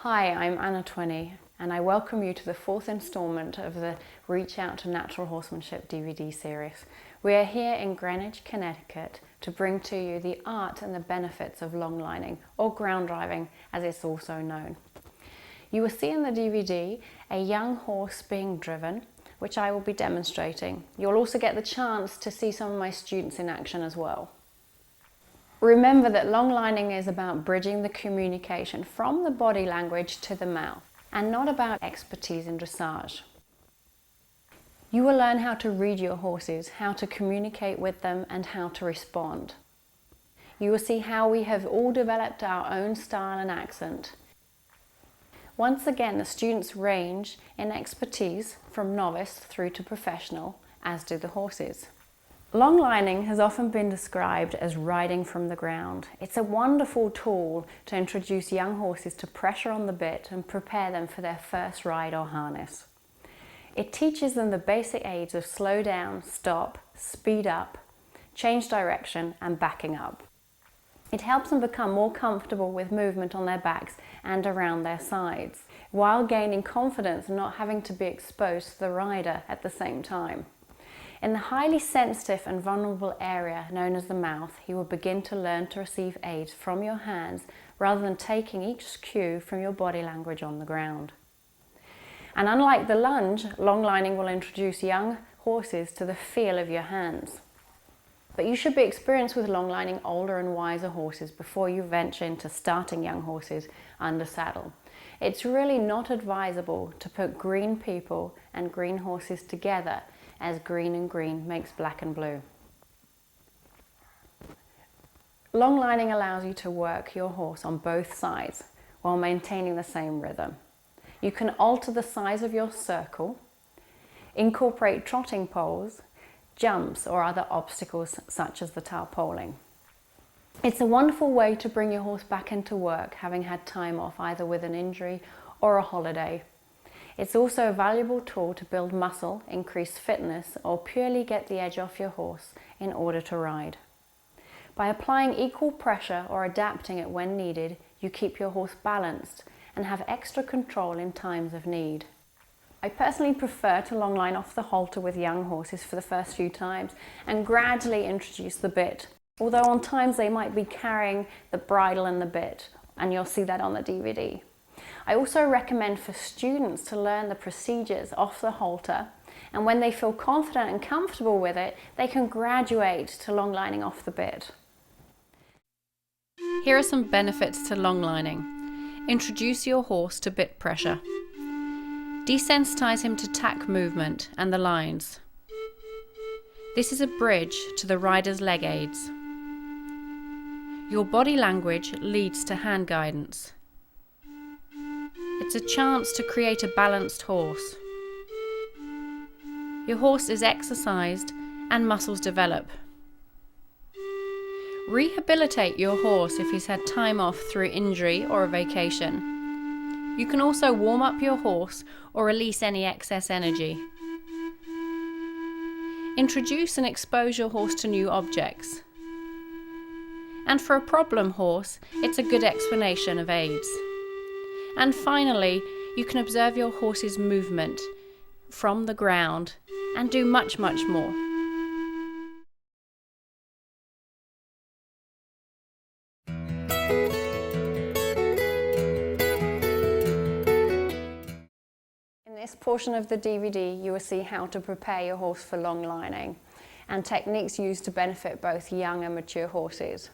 Hi, I'm Twinney, and I welcome you to the fourth instalment of the Reach Out to Natural Horsemanship DVD series. We are here in Greenwich, Connecticut to bring to you the art and the benefits of longlining, or ground driving as it's also known. You will see in the DVD a young horse being driven, which I will be demonstrating. You'll also get the chance to see some of my students in action as well. Remember that longlining is about bridging the communication from the body language to the mouth, and not about expertise in dressage. You will learn how to read your horses, how to communicate with them, and how to respond. You will see how we have all developed our own style and accent. Once again, the students range in expertise from novice through to professional, as do the horses. Longlining has often been described as riding from the ground. It's a wonderful tool to introduce young horses to pressure on the bit and prepare them for their first ride or harness. It teaches them the basic aids of slow down, stop, speed up, change direction, and backing up. It helps them become more comfortable with movement on their backs and around their sides, while gaining confidence and not having to be exposed to the rider at the same time. In the highly sensitive and vulnerable area known as the mouth, you will begin to learn to receive aids from your hands rather than taking each cue from your body language on the ground. And unlike the lunge, longlining will introduce young horses to the feel of your hands. But you should be experienced with longlining older and wiser horses before you venture into starting young horses under saddle. It's really not advisable to put green people and green horses together, as green and green makes black and blue. Longlining allows you to work your horse on both sides while maintaining the same rhythm. You can alter the size of your circle, incorporate trotting poles, jumps or other obstacles such as the tarpoling. It's a wonderful way to bring your horse back into work, having had time off either with an injury or a holiday. It's also a valuable tool to build muscle, increase fitness, or purely get the edge off your horse in order to ride. By applying equal pressure or adapting it when needed, you keep your horse balanced and have extra control in times of need. I personally prefer to longline off the halter with young horses for the first few times and gradually introduce the bit, although on times they might be carrying the bridle and the bit, and you'll see that on the DVD. I also recommend for students to learn the procedures off the halter, and when they feel confident and comfortable with it, they can graduate to longlining off the bit. Here are some benefits to longlining. Introduce your horse to bit pressure. Desensitize him to tack movement and the lines. This is a bridge to the rider's leg aids. Your body language leads to hand guidance. It's a chance to create a balanced horse. Your horse is exercised and muscles develop. Rehabilitate your horse if he's had time off through injury or a vacation. You can also warm up your horse or release any excess energy. Introduce and expose your horse to new objects. And for a problem horse, it's a good explanation of aids. And finally, you can observe your horse's movement from the ground and do much, much more. In this portion of the DVD, you will see how to prepare your horse for longlining and techniques used to benefit both young and mature horses.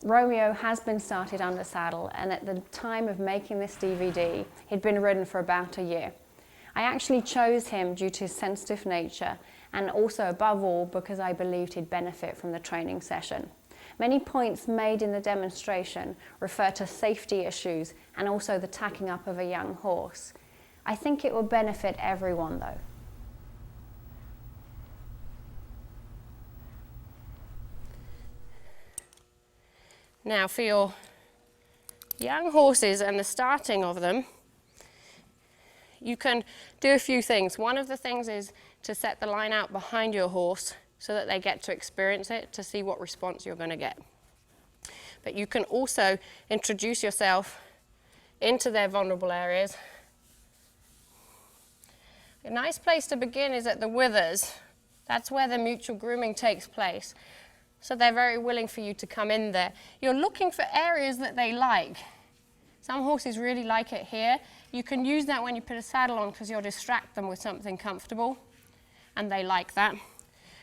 Romeo has been started under saddle, and at the time of making this DVD, he'd been ridden for about a year. I actually chose him due to his sensitive nature, and also above all because I believed he'd benefit from the training session. Many points made in the demonstration refer to safety issues and also the tacking up of a young horse. I think it will benefit everyone though. Now for your young horses and the starting of them, you can do a few things. One of the things is to set the line out behind your horse so that they get to experience it, to see what response you're going to get. But you can also introduce yourself into their vulnerable areas. A nice place to begin is at the withers. That's where the mutual grooming takes place. So they're very willing for you to come in there. You're looking for areas that they like. Some horses really like it here. You can use that when you put a saddle on because you'll distract them with something comfortable, and they like that.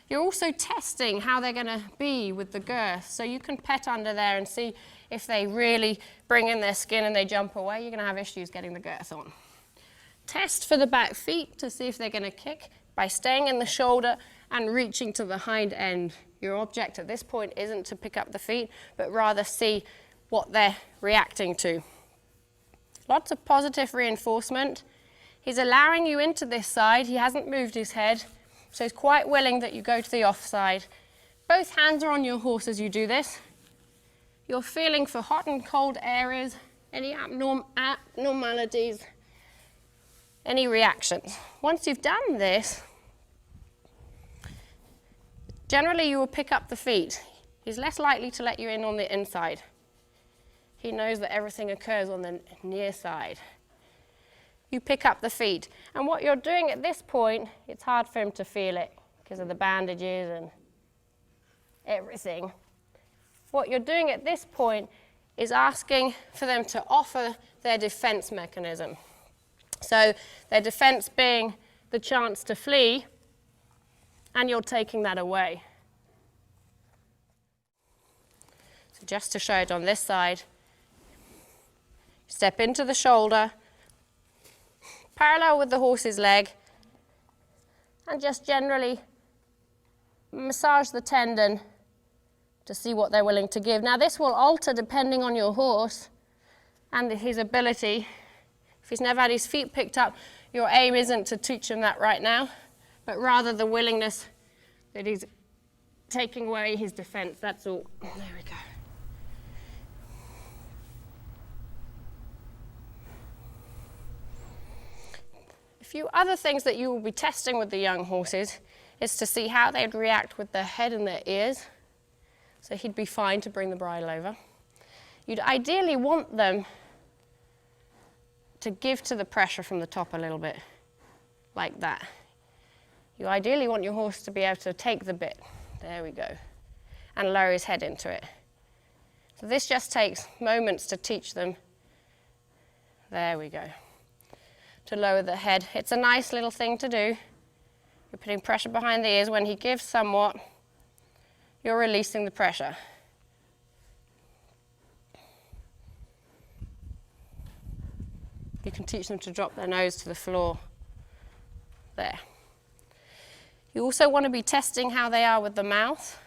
You're also testing how they're going to be with the girth. So you can pet under there and see if they really bring in their skin and they jump away, you're going to have issues getting the girth on. Test for the back feet to see if they're going to kick by staying in the shoulder and reaching to the hind end. Your object at this point isn't to pick up the feet, but rather see what they're reacting to. Lots of positive reinforcement. He's allowing you into this side. He hasn't moved his head, so he's quite willing that you go to the offside. Both hands are on your horse as you do this. You're feeling for hot and cold areas, any abnormalities, any reactions. Once you've done this, generally you will pick up the feet. He's less likely to let you in on the inside. He knows that everything occurs on the near side. You pick up the feet. And what you're doing at this point, it's hard for him to feel it because of the bandages and everything. What you're doing at this point is asking for them to offer their defense mechanism. So their defense being the chance to flee, and you're taking that away. So just to show it on this side, step into the shoulder, parallel with the horse's leg, and just generally massage the tendon to see what they're willing to give. Now this will alter depending on your horse and his ability. If he's never had his feet picked up, your aim isn't to teach him that right now, but rather the willingness that he's taking away his defense, that's all. There we go. A few other things that you will be testing with the young horses is to see how they'd react with their head and their ears. So he'd be fine to bring the bridle over. You'd ideally want them to give to the pressure from the top a little bit, like that. You ideally want your horse to be able to take the bit, there we go, and lower his head into it. So this just takes moments to teach them, there we go, to lower the head. It's a nice little thing to do. You're putting pressure behind the ears. When he gives somewhat, you're releasing the pressure. You can teach them to drop their nose to the floor. There. You also want to be testing how they are with the mouth.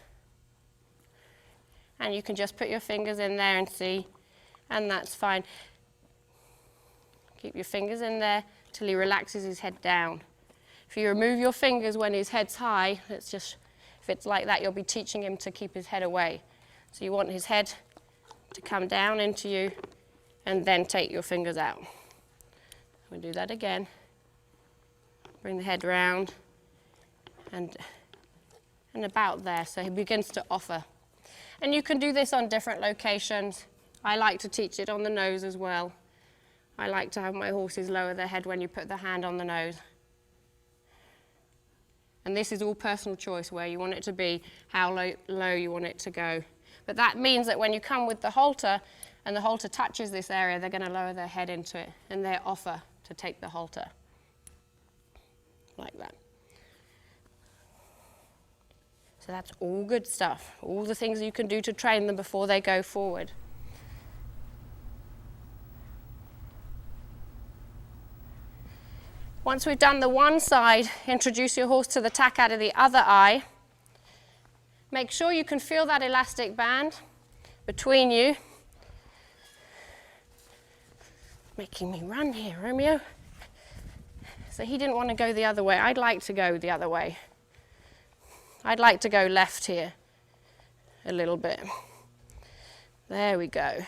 And you can just put your fingers in there and see, and that's fine. Keep your fingers in there till he relaxes his head down. If you remove your fingers when his head's high, if it's like that, you'll be teaching him to keep his head away. So you want his head to come down into you and then take your fingers out. We'll do that again. Bring the head round and about there, so he begins to offer. And you can do this on different locations. I like to teach it on the nose as well. I like to have my horses lower their head when you put the hand on the nose. And this is all personal choice, where you want it to be, how low you want it to go. But that means that when you come with the halter and the halter touches this area, they're going to lower their head into it and they offer to take the halter, like that. So that's all good stuff, all the things you can do to train them before they go forward. Once we've done the one side, introduce your horse to the tack out of the other eye. Make sure you can feel that elastic band between you. Making me run here, Romeo. So he didn't want to go the other way. I'd like to go the other way. I'd like to go left here a little bit. There we go.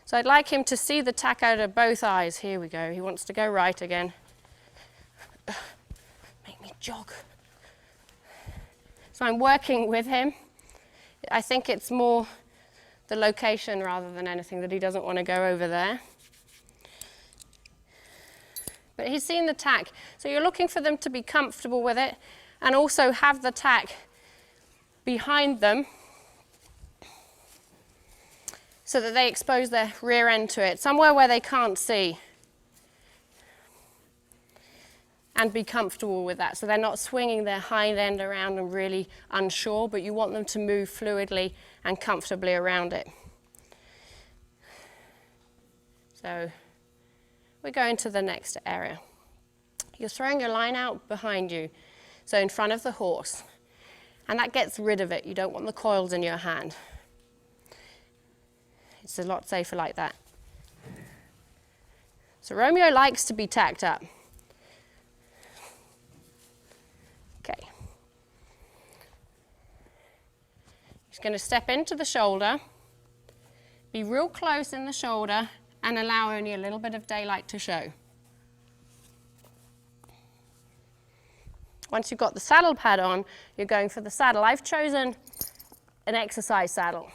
So I'd like him to see the tack out of both eyes. Here we go. He wants to go right again. Make me jog. So I'm working with him. I think it's more the location rather than anything, that he doesn't want to go over there. But he's seen the tack, so you're looking for them to be comfortable with it and also have the tack behind them so that they expose their rear end to it, somewhere where they can't see, and be comfortable with that. So they're not swinging their hind end around and really unsure, but you want them to move fluidly and comfortably around it. So we go into the next area. You're throwing your line out behind you, so in front of the horse, and that gets rid of it. You don't want the coils in your hand. It's a lot safer like that. So Romeo likes to be tacked up. Okay. He's going to step into the shoulder, be real close in the shoulder, and allow only a little bit of daylight to show. Once you've got the saddle pad on, you're going for the saddle. I've chosen an exercise saddle.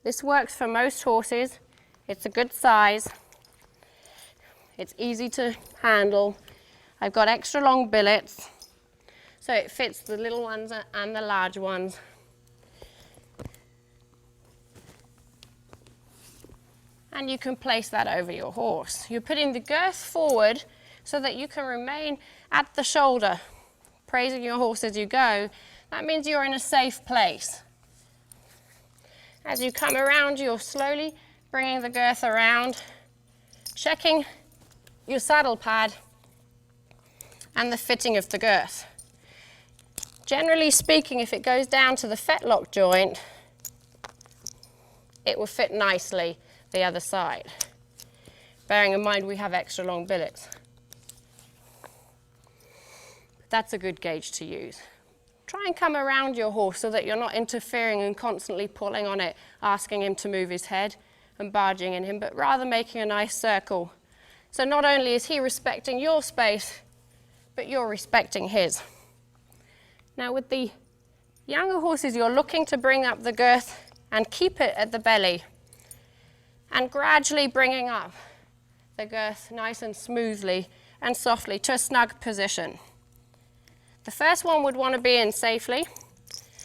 This works for most horses. It's a good size. It's easy to handle. I've got extra long billets, so it fits the little ones and the large ones. And you can place that over your horse. You're putting the girth forward so that you can remain at the shoulder, praising your horse as you go. That means you're in a safe place. As you come around, you're slowly bringing the girth around, checking your saddle pad and the fitting of the girth. Generally speaking, if it goes down to the fetlock joint, it will fit nicely the other side, bearing in mind we have extra long billets. That's a good gauge to use. Try and come around your horse so that you're not interfering and constantly pulling on it, asking him to move his head and barging in him, but rather making a nice circle. So not only is he respecting your space, but you're respecting his. Now with the younger horses, you're looking to bring up the girth and keep it at the belly, and gradually bringing up the girth nice and smoothly and softly to a snug position. The first one would want to be in safely,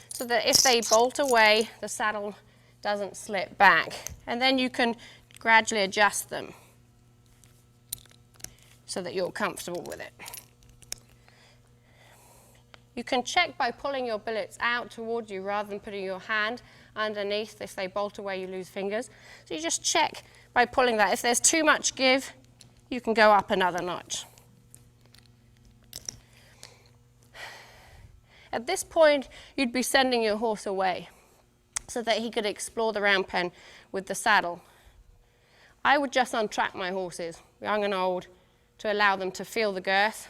so that if they bolt away, the saddle doesn't slip back. And then you can gradually adjust them so that you're comfortable with it. You can check by pulling your billets out towards you rather than putting your hand underneath. If they bolt away, you lose fingers. So you just check by pulling that. If there's too much give, you can go up another notch. At this point, you'd be sending your horse away so that he could explore the round pen with the saddle. I would just untrack my horses, young and old, to allow them to feel the girth.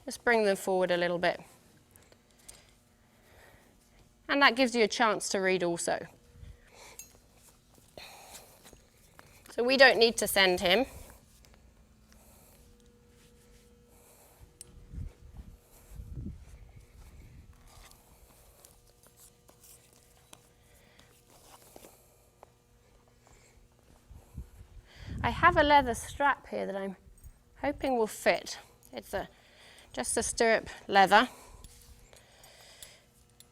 Just bring them forward a little bit. And that gives you a chance to read also. So we don't need to send him. I have a leather strap here that I'm hoping will fit. It's just a stirrup leather.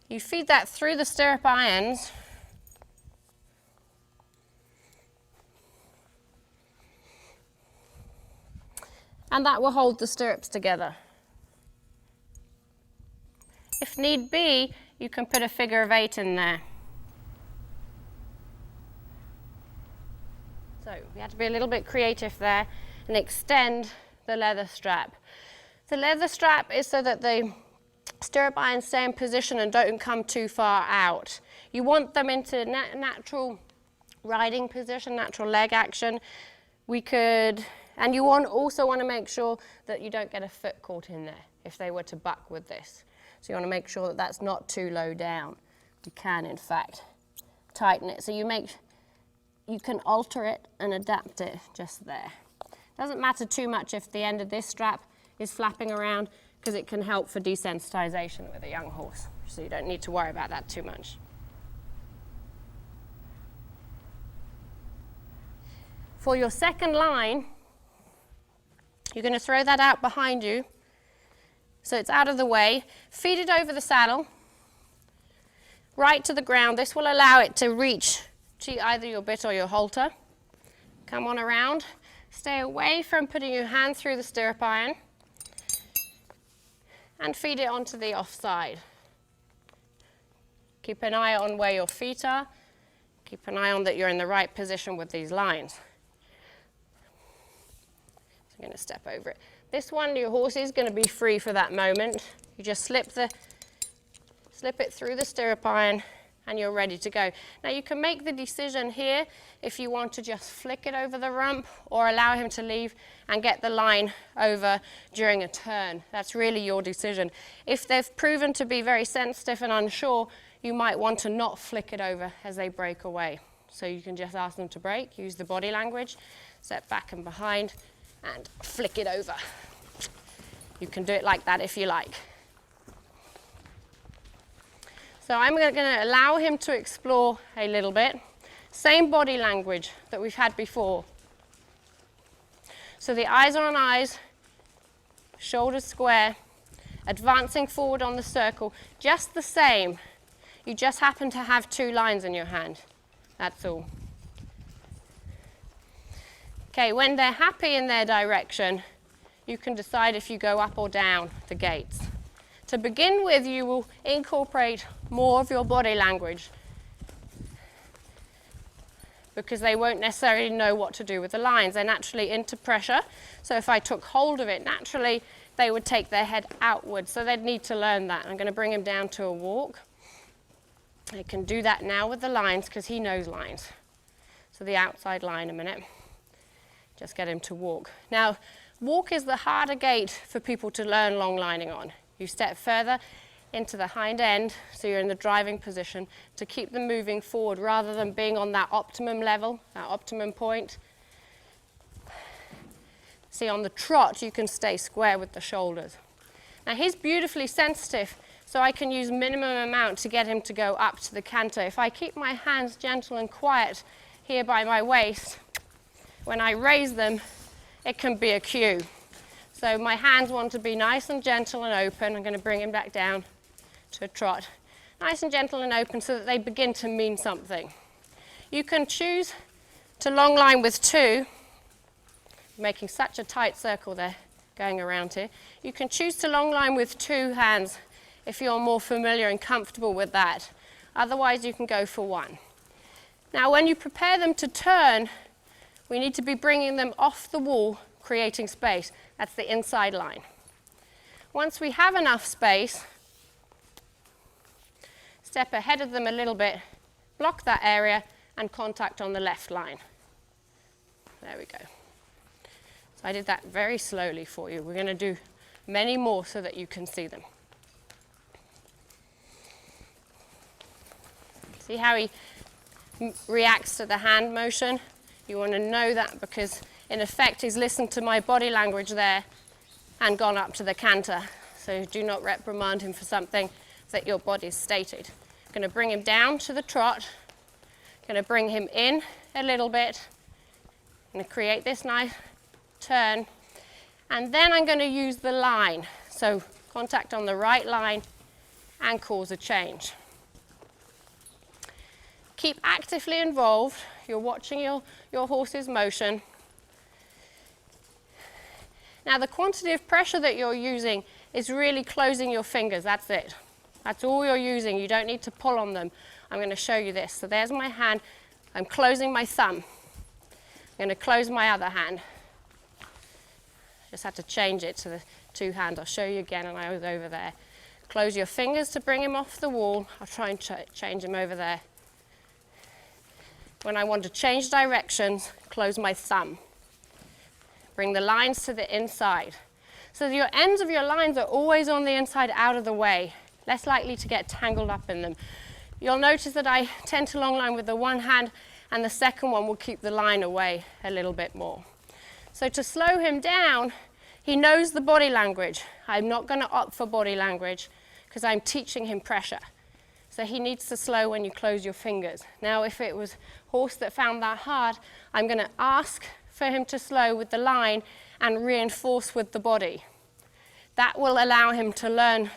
You feed that through the stirrup irons and that will hold the stirrups together. If need be, you can put a figure of 8 in there. So we have to be a little bit creative there and extend the leather strap. The leather strap is so that the stirrup irons stay in position and don't come too far out. You want them into natural riding position, natural leg action. And you also want to make sure that you don't get a foot caught in there if they were to buck with this. So you want to make sure that that's not too low down. You can, in fact, tighten it. So you can alter it and adapt it just there. Doesn't matter too much if the end of this strap is flapping around, because it can help for desensitization with a young horse. So you don't need to worry about that too much. For your second line, you're going to throw that out behind you so it's out of the way. Feed it over the saddle, right to the ground. This will allow it to reach to either your bit or your halter. Come on around. Stay away from putting your hand through the stirrup iron and feed it onto the offside. Keep an eye on where your feet are. Keep an eye on that you're in the right position with these lines. So I'm going to step over it. This one, your horse is going to be free for that moment. You just slip it through the stirrup iron and you're ready to go. Now you can make the decision here if you want to just flick it over the rump or allow him to leave and get the line over during a turn. That's really your decision. If they've proven to be very sensitive and unsure, you might want to not flick it over as they break away. So you can just ask them to break, use the body language, step back and behind and flick it over. You can do it like that if you like. So I'm going to allow him to explore a little bit. Same body language that we've had before. So the eyes are on eyes, shoulders square, advancing forward on the circle, just the same. You just happen to have two lines in your hand. That's all. Okay, when they're happy in their direction, you can decide if you go up or down the gates. To begin with, you will incorporate more of your body language because they won't necessarily know what to do with the lines. They're naturally into pressure, so if I took hold of it, naturally they would take their head outwards, so they'd need to learn that. I'm going to bring him down to a walk. I can do that now with the lines because he knows lines. So the outside line a minute. Just get him to walk. Now, walk is the harder gait for people to learn long lining on. You step further into the hind end, so you're in the driving position, to keep them moving forward rather than being on that optimum level, that optimum point. See, on the trot, you can stay square with the shoulders. Now, he's beautifully sensitive, so I can use minimum amount to get him to go up to the canter. If I keep my hands gentle and quiet here by my waist, when I raise them, it can be a cue. So my hands want to be nice and gentle and open. I'm going to bring him back down to a trot. Nice and gentle and open so that they begin to mean something. You can choose to long line with two, making such a tight circle there going around here. You can choose to long line with two hands if you're more familiar and comfortable with that. Otherwise, you can go for one. Now, when you prepare them to turn, we need to be bringing them off the wall, creating space. That's the inside line. Once we have enough space, step ahead of them a little bit, block that area, and contact on the left line. There we go. So I did that very slowly for you. We're going to do many more so that you can see them. See how he reacts to the hand motion? You want to know that because, in effect, he's listened to my body language there and gone up to the canter. So do not reprimand him for something that your body's stated. I'm going to bring him down to the trot. I'm going to bring him in a little bit. I'm going to create this nice turn. And then I'm going to use the line. So contact on the right line and cause a change. Keep actively involved. You're watching your horse's motion. Now, the quantity of pressure that you're using is really closing your fingers. That's it. That's all you're using. You don't need to pull on them. I'm going to show you this. So there's my hand. I'm closing my thumb. I'm going to close my other hand. Just had to change it to the two hands. I'll show you again, and I was over there. Close your fingers to bring him off the wall. I'll try and change him over there. When I want to change directions, close my thumb. Bring the lines to the inside. So your ends of your lines are always on the inside, out of the way, less likely to get tangled up in them. You'll notice that I tend to long line with the one hand, and the second one will keep the line away a little bit more. So to slow him down, he knows the body language. I'm not going to opt for body language because I'm teaching him pressure. So he needs to slow when you close your fingers. Now, if it was a horse that found that hard, I'm going to ask for him to slow with the line and reinforce with the body. That will allow him to learn,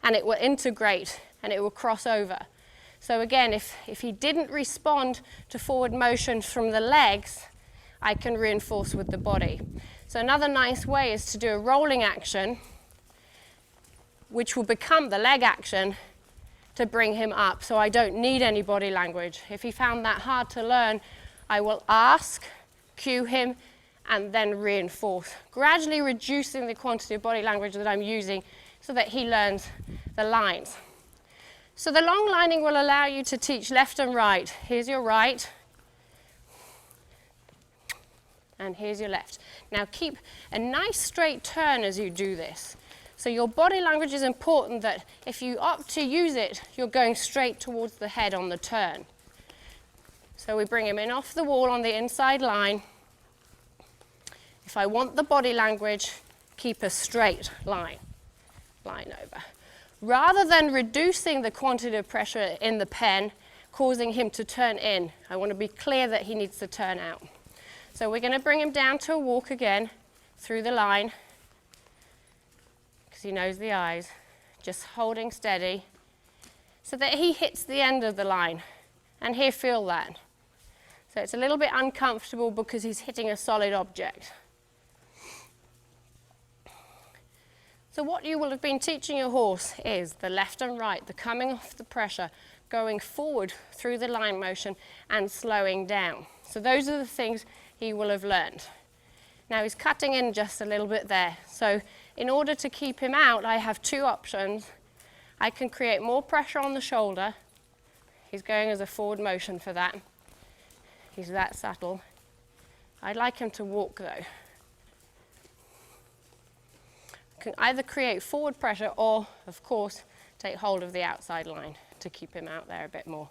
and it will integrate and it will cross over. So again, if he didn't respond to forward motion from the legs, I can reinforce with the body. So another nice way is to do a rolling action, which will become the leg action to bring him up. So I don't need any body language. If he found that hard to learn, I will ask, cue him, and then reinforce, gradually reducing the quantity of body language that I'm using so that he learns the lines. So the long lining will allow you to teach left and right. Here's your right, and here's your left. Now keep a nice straight turn as you do this. So your body language is important, that if you opt to use it, you're going straight towards the head on the turn. So we bring him in off the wall on the inside line. If I want the body language, keep a straight line over. Rather than reducing the quantity of pressure in the pen, causing him to turn in, I want to be clear that he needs to turn out. So we're going to bring him down to a walk again through the line, because he knows the eyes, just holding steady so that he hits the end of the line, and he'll feel that. So it's a little bit uncomfortable because he's hitting a solid object. So what you will have been teaching your horse is the left and right, the coming off the pressure, going forward through the line motion and slowing down. So those are the things he will have learned. Now he's cutting in just a little bit there. So in order to keep him out, I have two options. I can create more pressure on the shoulder. He's going as a forward motion for that. He's that subtle. I'd like him to walk though. Can either create forward pressure or, of course, take hold of the outside line to keep him out there a bit more.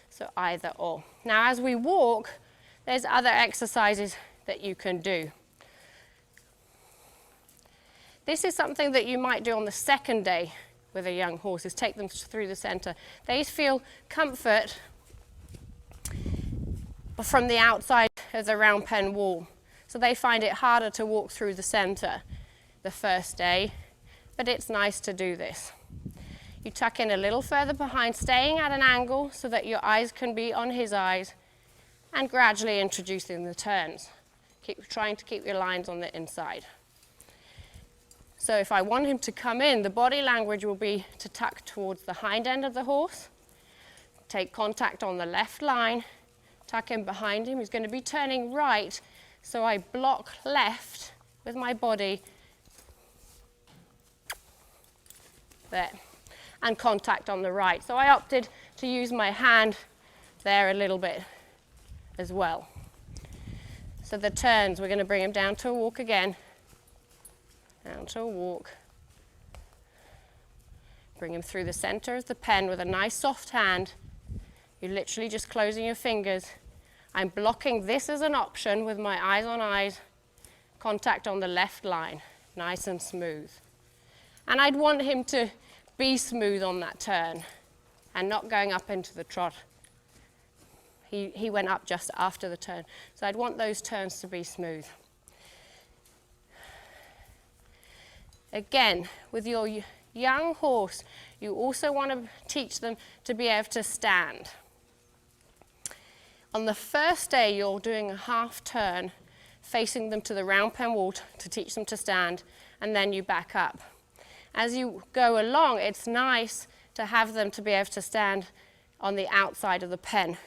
So either or. Now as we walk, there's other exercises that you can do. This is something that you might do on the second day with a young horse, is take them through the center. They feel comfort from the outside of the round pen wall. So they find it harder to walk through the center the first day, but it's nice to do this. You tuck in a little further behind, staying at an angle so that your eyes can be on his eyes, and gradually introducing the turns. Keep trying to keep your lines on the inside. So if I want him to come in, the body language will be to tuck towards the hind end of the horse, take contact on the left line, tuck in behind him. He's going to be turning right, so I block left with my body there, and contact on the right. So I opted to use my hand there a little bit as well. So the turns, we're going to bring him down to a walk again, down to a walk. Bring him through the center of the pen with a nice soft hand. You're literally just closing your fingers. I'm blocking this as an option with my eyes on eyes, contact on the left line, nice and smooth. And I'd want him to be smooth on that turn and not going up into the trot. He went up just after the turn. So I'd want those turns to be smooth. Again, with your young horse, you also want to teach them to be able to stand. On the first day, you're doing a half turn, facing them to the round pen wall to teach them to stand, and then you back up. As you go along, it's nice to have them to be able to stand on the outside of the pen,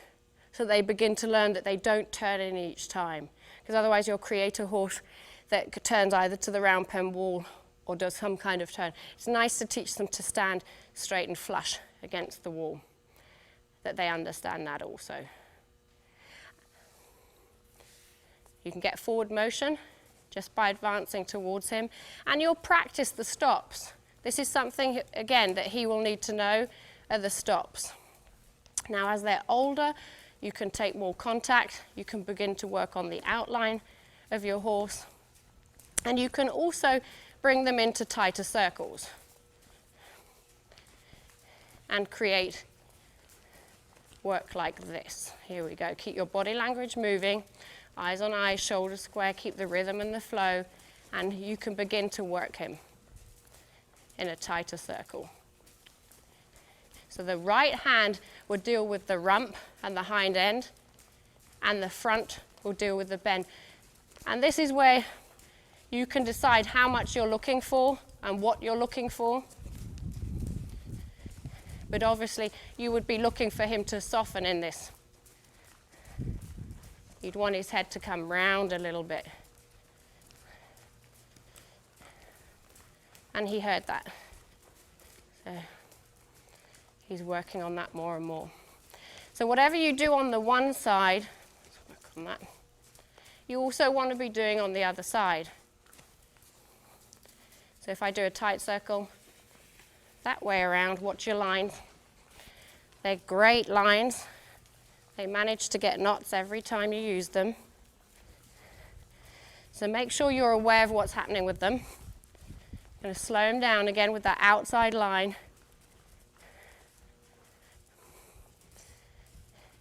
so they begin to learn that they don't turn in each time, because otherwise you'll create a horse that turns either to the round pen wall or does some kind of turn. It's nice to teach them to stand straight and flush against the wall, that they understand that also. You can get forward motion just by advancing towards him, and you'll practice the stops. This is something, again, that he will need to know are the stops. Now, as they're older, you can take more contact, you can begin to work on the outline of your horse, and you can also bring them into tighter circles. and create work like this. Here we go. Keep your body language moving, eyes on eyes, shoulders square, keep the rhythm and the flow, and you can begin to work him in a tighter circle. So the right hand will deal with the rump and the hind end, and the front will deal with the bend. And this is where you can decide how much you're looking for and what you're looking for. But obviously, you would be looking for him to soften in this. You'd want his head to come round a little bit. And he heard that. So he's working on that more and more. So whatever you do on the one side, let's work on that, you also want to be doing on the other side. So if I do a tight circle, that way around, watch your lines. They're great lines. They manage to get knots every time you use them. So make sure you're aware of what's happening with them. I'm going to slow them down again with that outside line.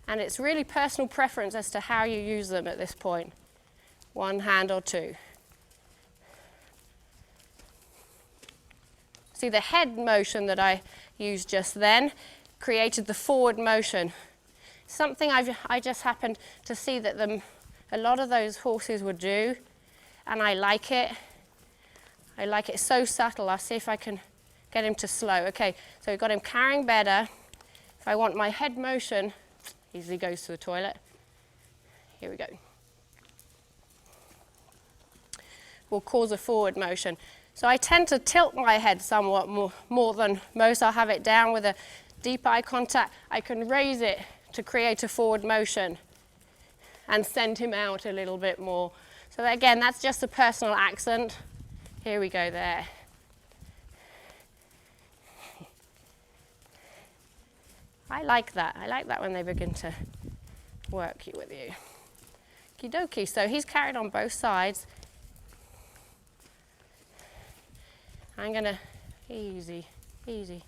And it's really personal preference as to how you use them at this point. One hand or two. See, the head motion that I used just then created the forward motion. Something I just happened to see that a lot of those horses would do, and I like it. I like it so subtle. I'll see if I can get him to slow. Okay, so we've got him carrying better. If I want my head motion, easily goes to the toilet. Here we go. Will cause a forward motion. So I tend to tilt my head somewhat more than most. I'll have it down with a deep eye contact. I can raise it to create a forward motion and send him out a little bit more. So again, that's just a personal accent. Here we go there. I like that. I like that when they begin to work with you. Okie dokie. So he's carried on both sides. I'm going to, easy, easy.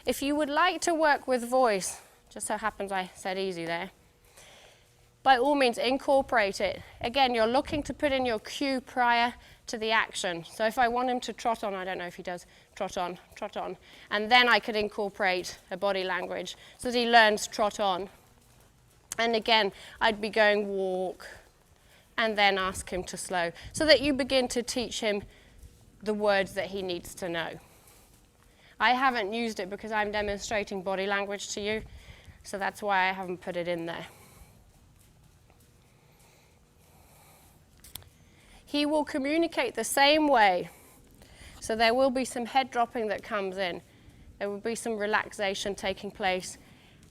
If you would like to work with voice, just so happens I said easy there, by all means incorporate it. Again, you're looking to put in your cue prior to the action. So if I want him to trot on, I don't know if he does, trot on, and then I could incorporate a body language so that he learns trot on. And again, I'd be going walk, and then ask him to slow, so that you begin to teach him the words that he needs to know. I haven't used it because I'm demonstrating body language to you, so that's why I haven't put it in there. He will communicate the same way, so there will be some head dropping that comes in. There will be some relaxation taking place.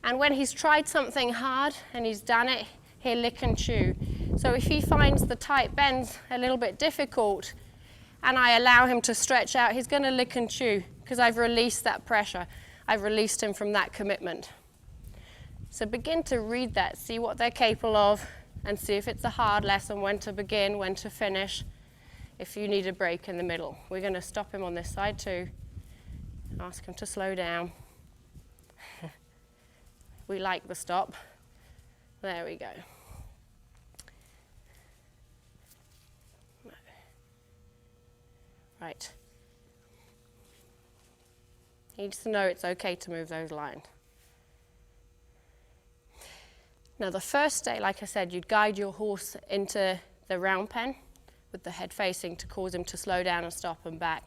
And when he's tried something hard and he's done it, he'll lick and chew. So if he finds the tight bends a little bit difficult, and I allow him to stretch out, he's going to lick and chew because I've released that pressure. I've released him from that commitment. So begin to read that, see what they're capable of, and see if it's a hard lesson, when to begin, when to finish, if you need a break in the middle. We're going to stop him on this side too. Ask him to slow down. We like the stop. There we go. Right. He needs to know it's okay to move those lines. Now the first day, like I said, you'd guide your horse into the round pen with the head facing to cause him to slow down and stop and back.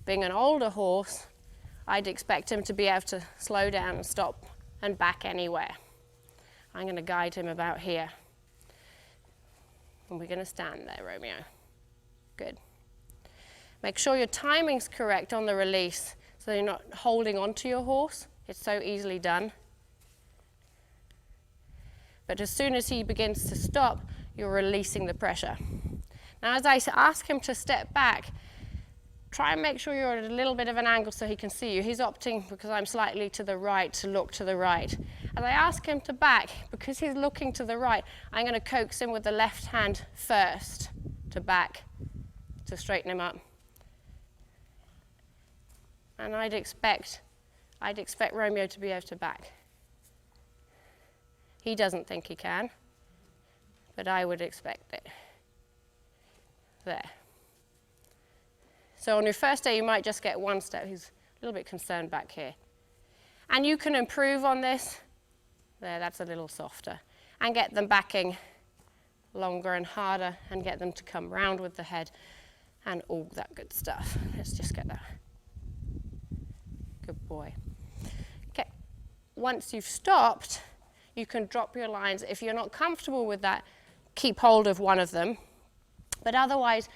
Being an older horse, I'd expect him to be able to slow down and stop and back anywhere. I'm going to guide him about here. And we're going to stand there, Romeo. Good. Make sure your timing's correct on the release so you're not holding onto your horse. It's so easily done. But as soon as he begins to stop, you're releasing the pressure. Now, as I ask him to step back, try and make sure you're at a little bit of an angle so he can see you. He's opting, because I'm slightly to the right, to look to the right. As I ask him to back, because he's looking to the right, I'm going to coax him with the left hand first to back, to straighten him up. And I'd expect I'd expect Romeo to be able to back. He doesn't think he can, but I would expect it. There. So on your first day, you might just get one step. He's a little bit concerned back here. And you can improve on this. There, that's a little softer. And get them backing longer and harder and get them to come round with the head and all that good stuff. Let's just get that. Good boy. Okay, once you've stopped, you can drop your lines. If you're not comfortable with that, keep hold of one of them. But otherwise,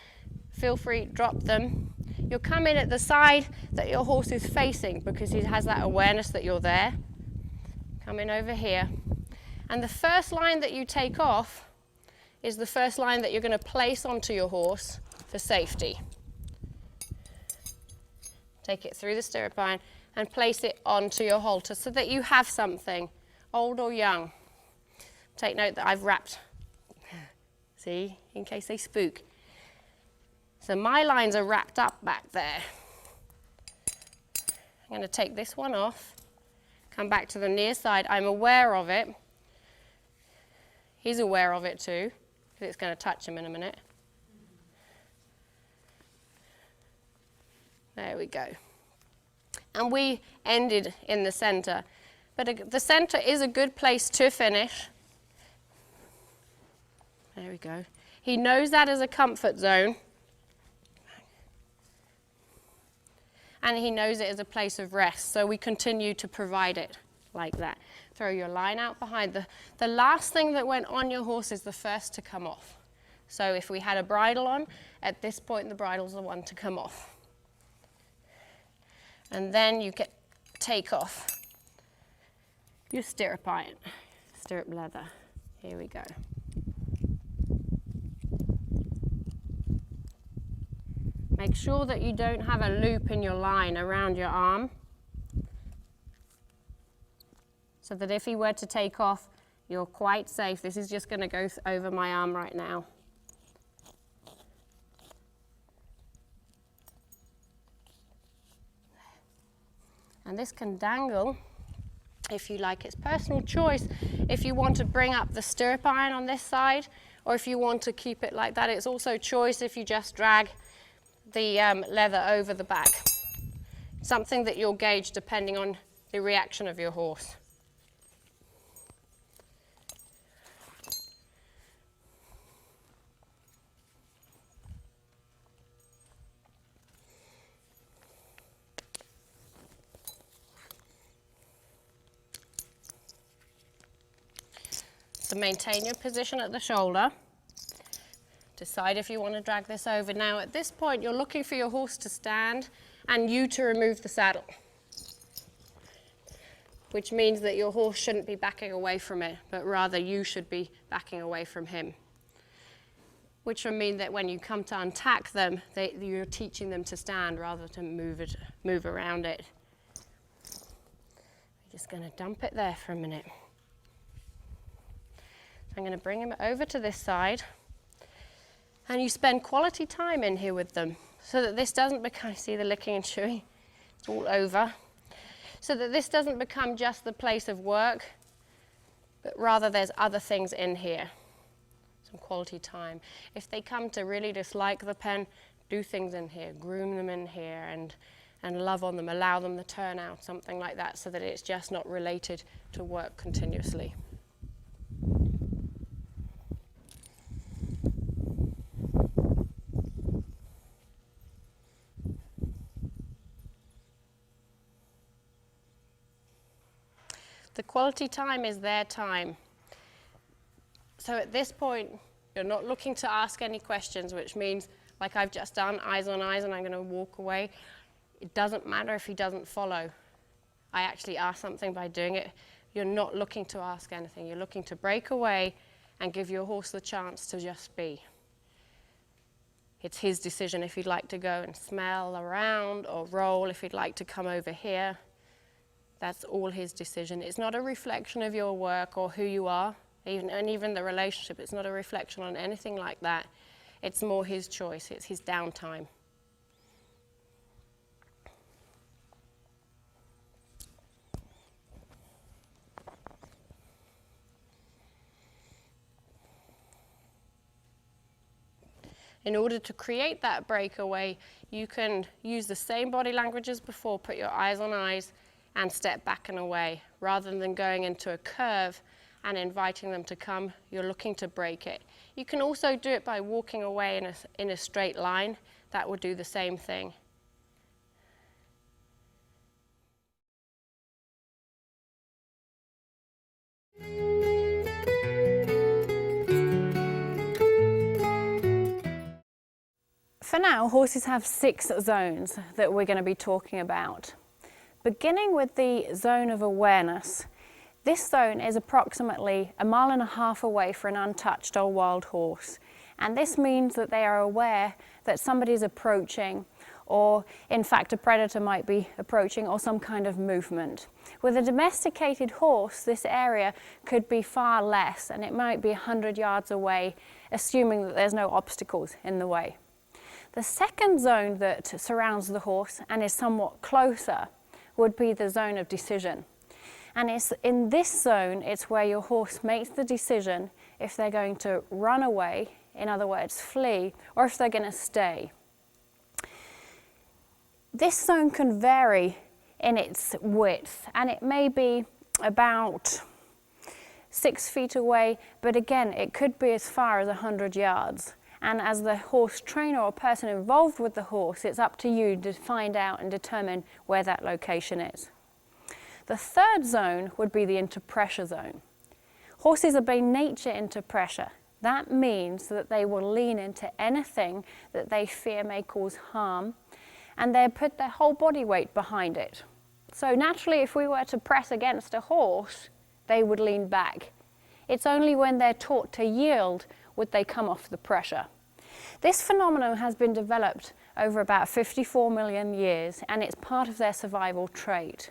feel free, drop them. You'll come in at the side that your horse is facing because he has that awareness that you're there. Come in over here. And the first line that you take off is the first line that you're going to place onto your horse for safety. Take it through the stirrup iron and place it onto your halter so that you have something, old or young. Take note that I've wrapped, see, in case they spook. So my lines are wrapped up back there. I'm going to take this one off, come back to the near side. I'm aware of it. He's aware of it too, because it's going to touch him in a minute. There we go. And we ended in the center. But the center is a good place to finish. There we go. He knows that as a comfort zone. And he knows it as a place of rest. So we continue to provide it like that. Throw your line out behind. The last thing that went on your horse is the first to come off. So if we had a bridle on, at this point the bridle's the one to come off. And then you can take off your stirrup iron, stirrup leather. Here we go. Make sure that you don't have a loop in your line around your arm, so that if he were to take off, you're quite safe. This is just going to go over my arm right now. And this can dangle if you like. It's personal choice if you want to bring up the stirrup iron on this side or if you want to keep it like that. It's also choice if you just drag the leather over the back. Something that you'll gauge depending on the reaction of your horse. So maintain your position at the shoulder. Decide if you want to drag this over. Now at this point you're looking for your horse to stand and you to remove the saddle, which means that your horse shouldn't be backing away from it, but rather you should be backing away from him. Which will mean that when you come to untack them, you're teaching them to stand rather than move around it. I'm just going to dump it there for a minute. I'm going to bring him over to this side, and you spend quality time in here with them so that this doesn't become, see the licking and chewing, it's all over, so that this doesn't become just the place of work, but rather there's other things in here, some quality time. If they come to really dislike the pen, do things in here, groom them in here and love on them, allow them to turn out, something like that, so that it's just not related to work continuously. The quality time is their time. So at this point, you're not looking to ask any questions, which means, like I've just done, eyes on eyes, and I'm going to walk away. It doesn't matter if he doesn't follow. I actually ask something by doing it. You're not looking to ask anything. You're looking to break away and give your horse the chance to just be. It's his decision if he'd like to go and smell around or roll, if he'd like to come over here. That's all his decision. It's not a reflection of your work or who you are, and even the relationship. It's not a reflection on anything like that. It's more his choice. It's his downtime. In order to create that breakaway, you can use the same body language as before, put your eyes on eyes and step back and away. Rather than going into a curve and inviting them to come, you're looking to break it. You can also do it by walking away in a straight line. That would do the same thing. For now, horses have 6 zones that we're going to be talking about. Beginning with the zone of awareness, this zone is approximately 1.5 miles away for an untouched or wild horse. And this means that they are aware that somebody is approaching, or in fact a predator might be approaching, or some kind of movement. With a domesticated horse, this area could be far less, and it might be 100 yards away, assuming that there's no obstacles in the way. The second zone that surrounds the horse and is somewhat closer would be the zone of decision. And it's in this zone, it's where your horse makes the decision if they're going to run away, in other words, flee, or if they're going to stay. This zone can vary in its width, and it may be about 6 feet away, but again, it could be as far as 100 yards. And as the horse trainer or person involved with the horse, it's up to you to find out and determine where that location is. The third zone would be the interpressure zone. Horses are by nature into pressure. That means that they will lean into anything that they fear may cause harm, and they put their whole body weight behind it. So naturally, if we were to press against a horse, they would lean back. It's only when they're taught to yield would they come off the pressure. This phenomenon has been developed over about 54 million years, and it's part of their survival trait.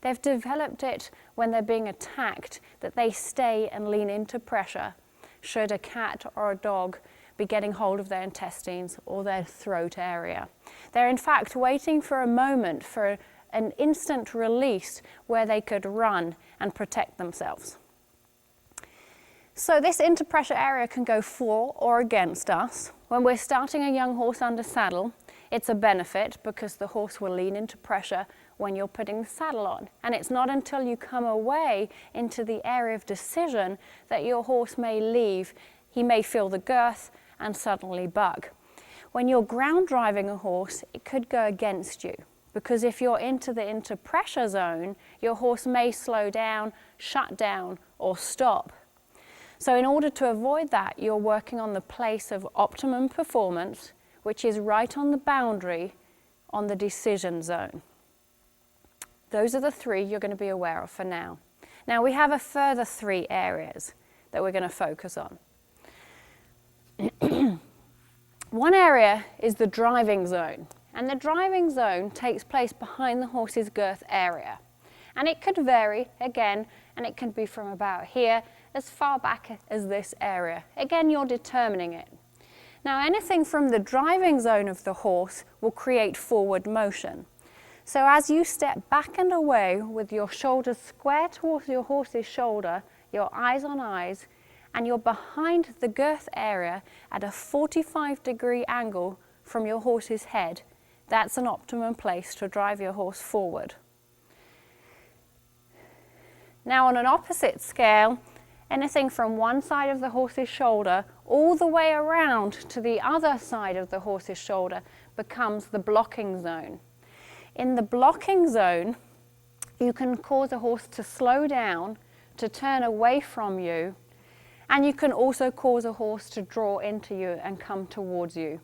They've developed it when they're being attacked, that they stay and lean into pressure should a cat or a dog be getting hold of their intestines or their throat area. They're in fact waiting for a moment, for an instant release where they could run and protect themselves. So this interpressure area can go for or against us. When we're starting a young horse under saddle, it's a benefit because the horse will lean into pressure when you're putting the saddle on. And it's not until you come away into the area of decision that your horse may leave. He may feel the girth and suddenly buck. When you're ground driving a horse, it could go against you, because if you're into the interpressure zone, your horse may slow down, shut down, or stop. So in order to avoid that, you're working on the place of optimum performance, which is right on the boundary on the decision zone. Those are the 3 you're going to be aware of for now. Now we have a further 3 areas that we're going to focus on. One area is the driving zone, and the driving zone takes place behind the horse's girth area. And it could vary, again, and it can be from about here as far back as this area. Again, you're determining it. Now, anything from the driving zone of the horse will create forward motion. So as you step back and away with your shoulders square towards your horse's shoulder, your eyes on eyes, and you're behind the girth area at a 45-degree angle from your horse's head, that's an optimum place to drive your horse forward. Now on an opposite scale, anything from one side of the horse's shoulder all the way around to the other side of the horse's shoulder becomes the blocking zone. In the blocking zone, you can cause a horse to slow down, to turn away from you, and you can also cause a horse to draw into you and come towards you.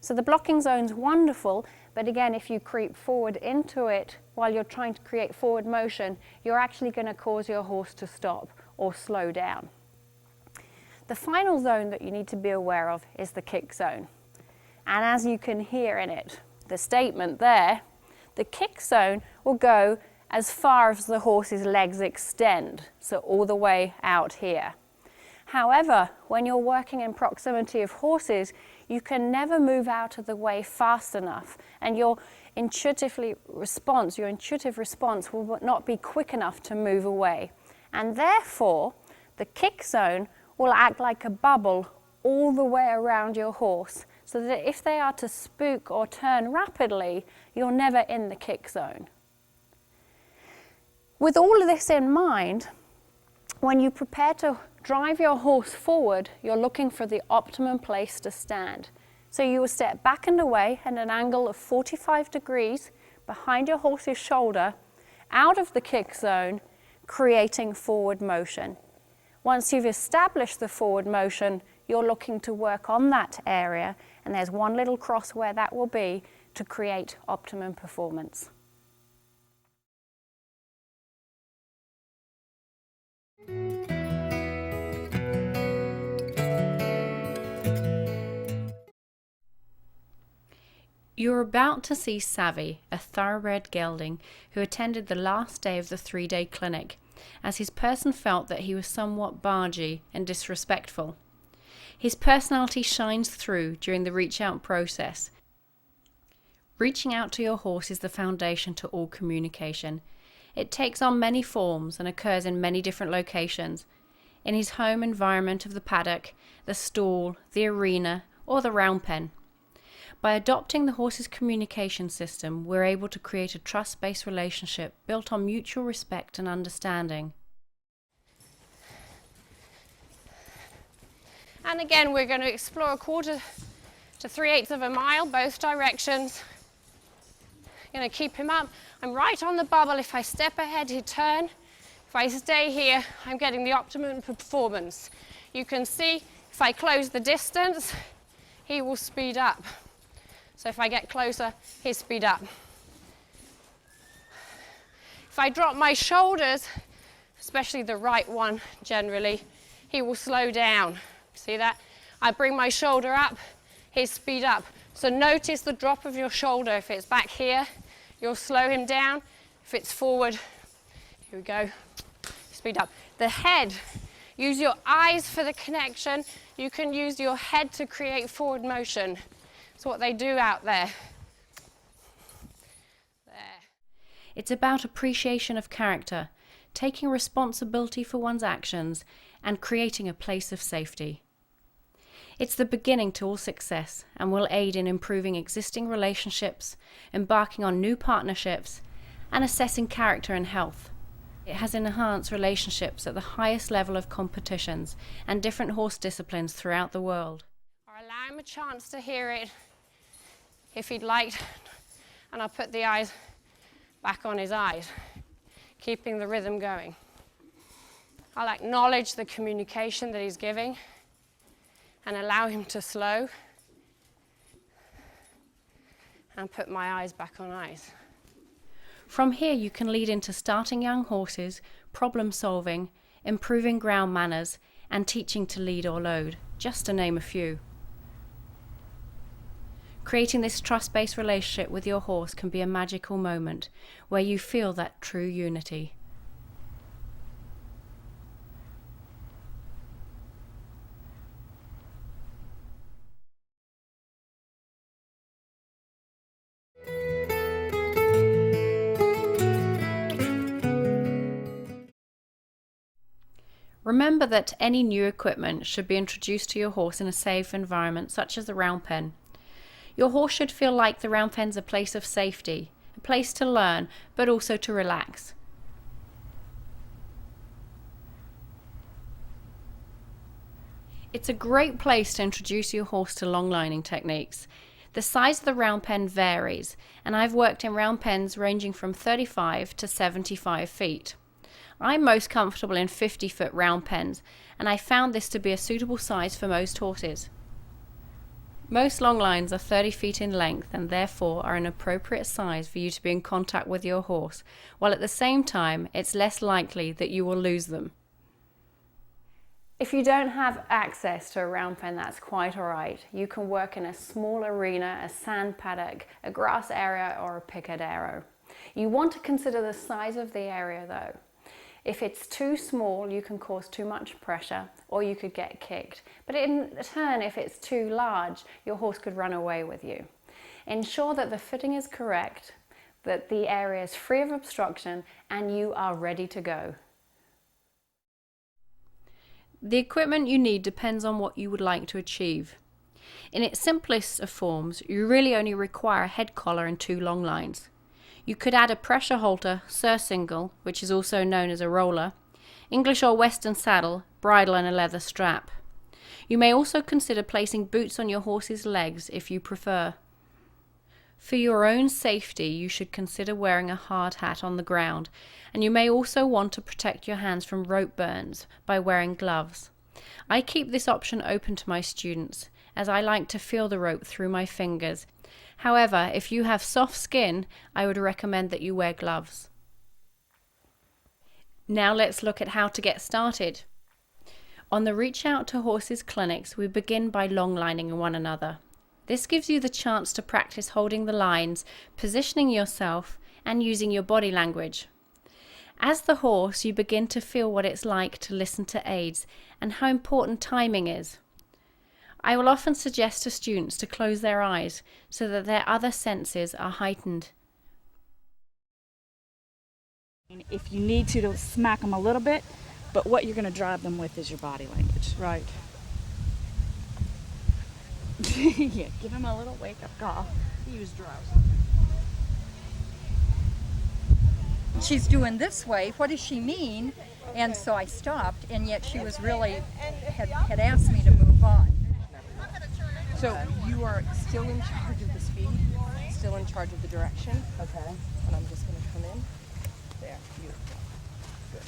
So the blocking zone's wonderful, but again, if you creep forward into it while you're trying to create forward motion, you're actually going to cause your horse to stop or slow down. The final zone that you need to be aware of is the kick zone. And as you can hear in it, the statement there, the kick zone will go as far as the horse's legs extend, so all the way out here. However, when you're working in proximity of horses, you can never move out of the way fast enough, and your intuitive response will not be quick enough to move away. And therefore, the kick zone will act like a bubble all the way around your horse, so that if they are to spook or turn rapidly, you're never in the kick zone. With all of this in mind, when you prepare to drive your horse forward, you're looking for the optimum place to stand. So you will step back and away at an angle of 45 degrees behind your horse's shoulder, out of the kick zone, creating forward motion. Once you've established the forward motion, you're looking to work on that area, and there's one little cross where that will be to create optimum performance. You're about to see Savvy, a thoroughbred gelding who attended the last day of the 3-day clinic, as his person felt that he was somewhat bargy and disrespectful. His personality shines through during the reach out process. Reaching out to your horse is the foundation to all communication. It takes on many forms and occurs in many different locations. In his home environment of the paddock, the stall, the arena, or the round pen. By adopting the horse's communication system, we're able to create a trust-based relationship built on mutual respect and understanding. And again, we're going to explore 1/4 to 3/8 of a mile, both directions. Going to keep him up. I'm right on the bubble. If I step ahead, he'd turn. If I stay here, I'm getting the optimum performance. You can see if I close the distance, he will speed up. So if I get closer, he'll speed up. If I drop my shoulders, especially the right one generally, he will slow down. See that? I bring my shoulder up, he'll speed up. So notice the drop of your shoulder. If it's back here, you'll slow him down. If it's forward, here we go, speed up. The head, use your eyes for the connection. You can use your head to create forward motion. It's what they do out there. It's about appreciation of character, taking responsibility for one's actions, and creating a place of safety. It's the beginning to all success and will aid in improving existing relationships, embarking on new partnerships, and assessing character and health. It has enhanced relationships at the highest level of competitions and different horse disciplines throughout the world. Or allow him a chance to hear it if he'd like, and I'll put the eyes back on his eyes, keeping the rhythm going. I'll acknowledge the communication that he's giving and allow him to slow and put my eyes back on eyes. From here you can lead into starting young horses, problem solving, improving ground manners, and teaching to lead or load, just to name a few. Creating this trust-based relationship with your horse can be a magical moment where you feel that true unity. Remember that any new equipment should be introduced to your horse in a safe environment such as the round pen. Your horse should feel like the round pen's a place of safety, a place to learn, but also to relax. It's a great place to introduce your horse to long lining techniques. The size of the round pen varies, and I've worked in round pens ranging from 35 to 75 feet. I'm most comfortable in 50-foot round pens, and I found this to be a suitable size for most horses. Most long lines are 30 feet in length and therefore are an appropriate size for you to be in contact with your horse, while at the same time it's less likely that you will lose them. If you don't have access to a round pen, that's quite alright. You can work in a small arena, a sand paddock, a grass area, or a picadero. You want to consider the size of the area though. If it's too small, you can cause too much pressure or you could get kicked. But in turn, if it's too large, your horse could run away with you. Ensure that the footing is correct, that the area is free of obstruction, and you are ready to go. The equipment you need depends on what you would like to achieve. In its simplest of forms, you really only require a head collar and 2 long lines. You could add a pressure halter, surcingle, which is also known as a roller, English or Western saddle, bridle and a leather strap. You may also consider placing boots on your horse's legs if you prefer. For your own safety, you should consider wearing a hard hat on the ground, and you may also want to protect your hands from rope burns by wearing gloves. I keep this option open to my students, as I like to feel the rope through my fingers. However, if you have soft skin, I would recommend that you wear gloves. Now let's look at how to get started. On the Reach Out to Horses clinics, we begin by long lining one another. This gives you the chance to practice holding the lines, positioning yourself, and using your body language. As the horse, you begin to feel what it's like to listen to aids and how important timing is. I will often suggest to students to close their eyes so that their other senses are heightened. If you need to smack them a little bit, but what you're going to drive them with is your body language. Right. Yeah, give him a little wake-up call. He was drowsy. She's doing this way, what does she mean? And so I stopped, and yet she was really, had asked me to move on. So you are still in charge of the speed, still in charge of the direction. Okay. And I'm just going to come in. There, beautiful. Good.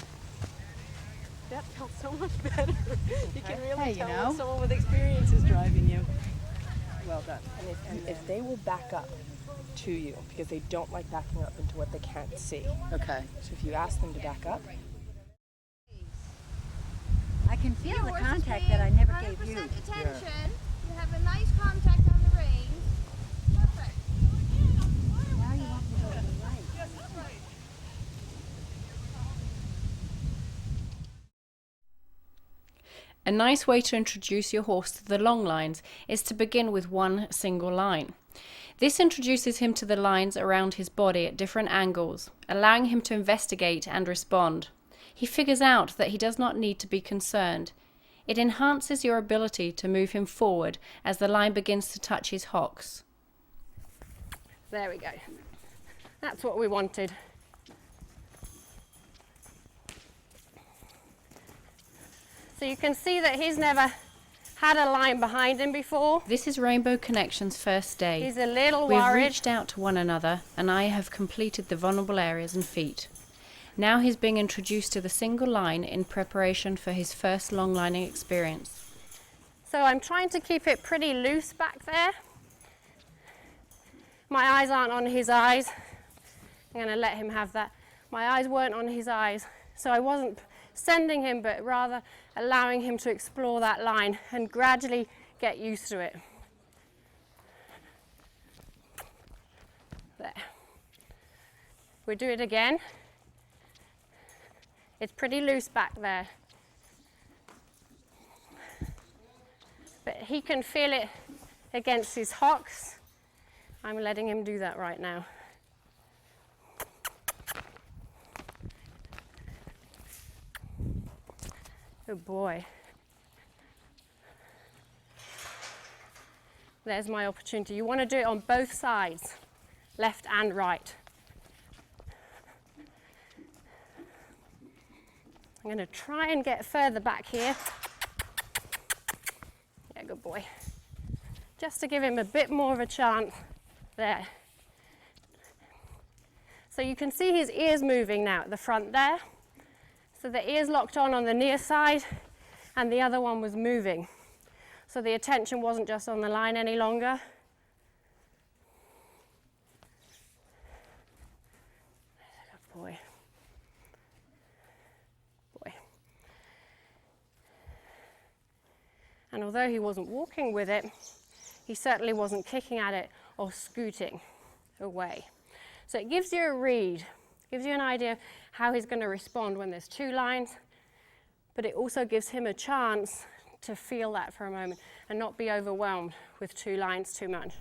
That felt so much better. You can really tell when someone with experience is driving you. Well done. And if they will back up to you, because they don't like backing up into what they can't see. Okay. So if you ask them to back up. I can feel the contact that I never gave you. 100% attention. You have a nice contact on the reins. Perfect. Now you want to go to the right. A nice way to introduce your horse to the long lines is to begin with one single line. This introduces him to the lines around his body at different angles, allowing him to investigate and respond. He figures out that he does not need to be concerned. It enhances your ability to move him forward as the line begins to touch his hocks. There we go. That's what we wanted. So you can see that he's never had a line behind him before. This is Rainbow Connection's first day. He's a little We have worried. reached out to one another and I have completed the vulnerable areas and feet. Now he's being introduced to the single line in preparation for his first long lining experience. So I'm trying to keep it pretty loose back there. My eyes aren't on his eyes. I'm going to let him have that. My eyes weren't on his eyes, so I wasn't sending him, but rather allowing him to explore that line and gradually get used to it. There. We do it again. It's pretty loose back there. But he can feel it against his hocks. I'm letting him do that right now. Good boy. There's my opportunity. You want to do it on both sides, left and right. I'm going to try and get further back here. Yeah, good boy. Just to give him a bit more of a chance. There. So you can see his ears moving now at the front there. So the ears locked on the near side and the other one was moving. So the attention wasn't just on the line any longer. Good boy. Boy. And although he wasn't walking with it, he certainly wasn't kicking at it or scooting away. So it gives you a read, gives you an idea of how he's going to respond when there's two lines, but it also gives him a chance to feel that for a moment and not be overwhelmed with two lines too much.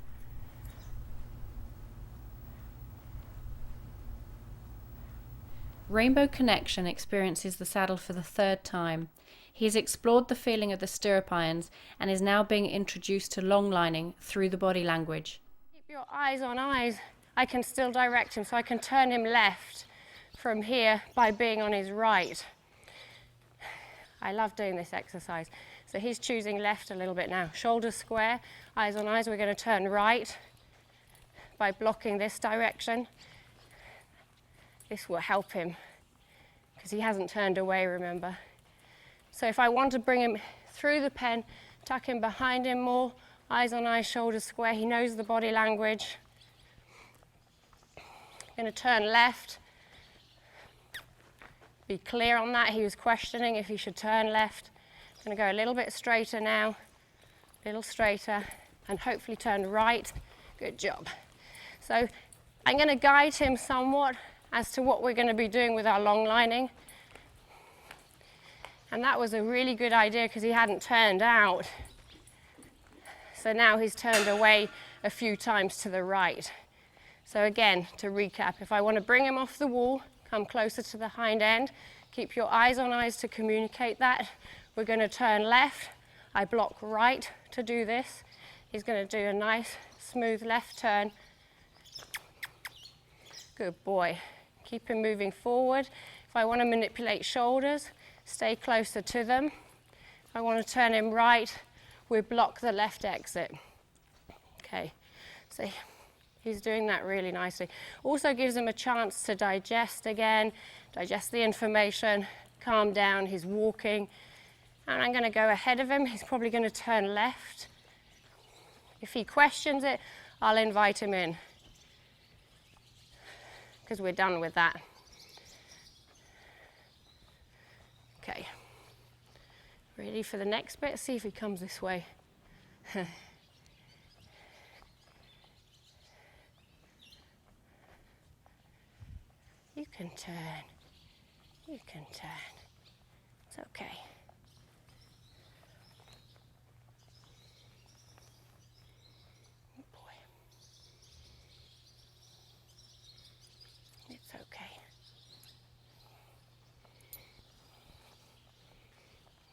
Rainbow Connection experiences the saddle for the third time. He has explored the feeling of the stirrup irons and is now being introduced to long lining through the body language. Keep your eyes on eyes. I can still direct him, so I can turn him left from here by being on his right. I love doing this exercise. So he's choosing left a little bit now. Shoulders square, eyes on eyes. We're going to turn right by blocking this direction. This will help him because he hasn't turned away, remember. So if I want to bring him through the pen, tuck him behind him more, eyes on eyes, shoulders square. He knows the body language. Going to turn left. Be clear on that. He was questioning if he should turn left. Going to go a little bit straighter now, a little straighter, and hopefully turn right. Good job. So I'm going to guide him somewhat as to what we're going to be doing with our long lining. And that was a really good idea because he hadn't turned out. So now he's turned away a few times to the right. So again, to recap, if I want to bring him off the wall, come closer to the hind end, keep your eyes on eyes to communicate that. We're going to turn left. I block right to do this. He's going to do a nice, smooth left turn. Good boy. Keep him moving forward. If I want to manipulate shoulders, stay closer to them. If I want to turn him right, we block the left exit. Okay, so he's doing that really nicely. Also gives him a chance to digest again, digest the information, calm down. He's walking. And I'm going to go ahead of him. He's probably going to turn left. If he questions it, I'll invite him in because we're done with that. Okay. Ready for the next bit? See if he comes this way. You can turn. You can turn. It's okay. It's okay.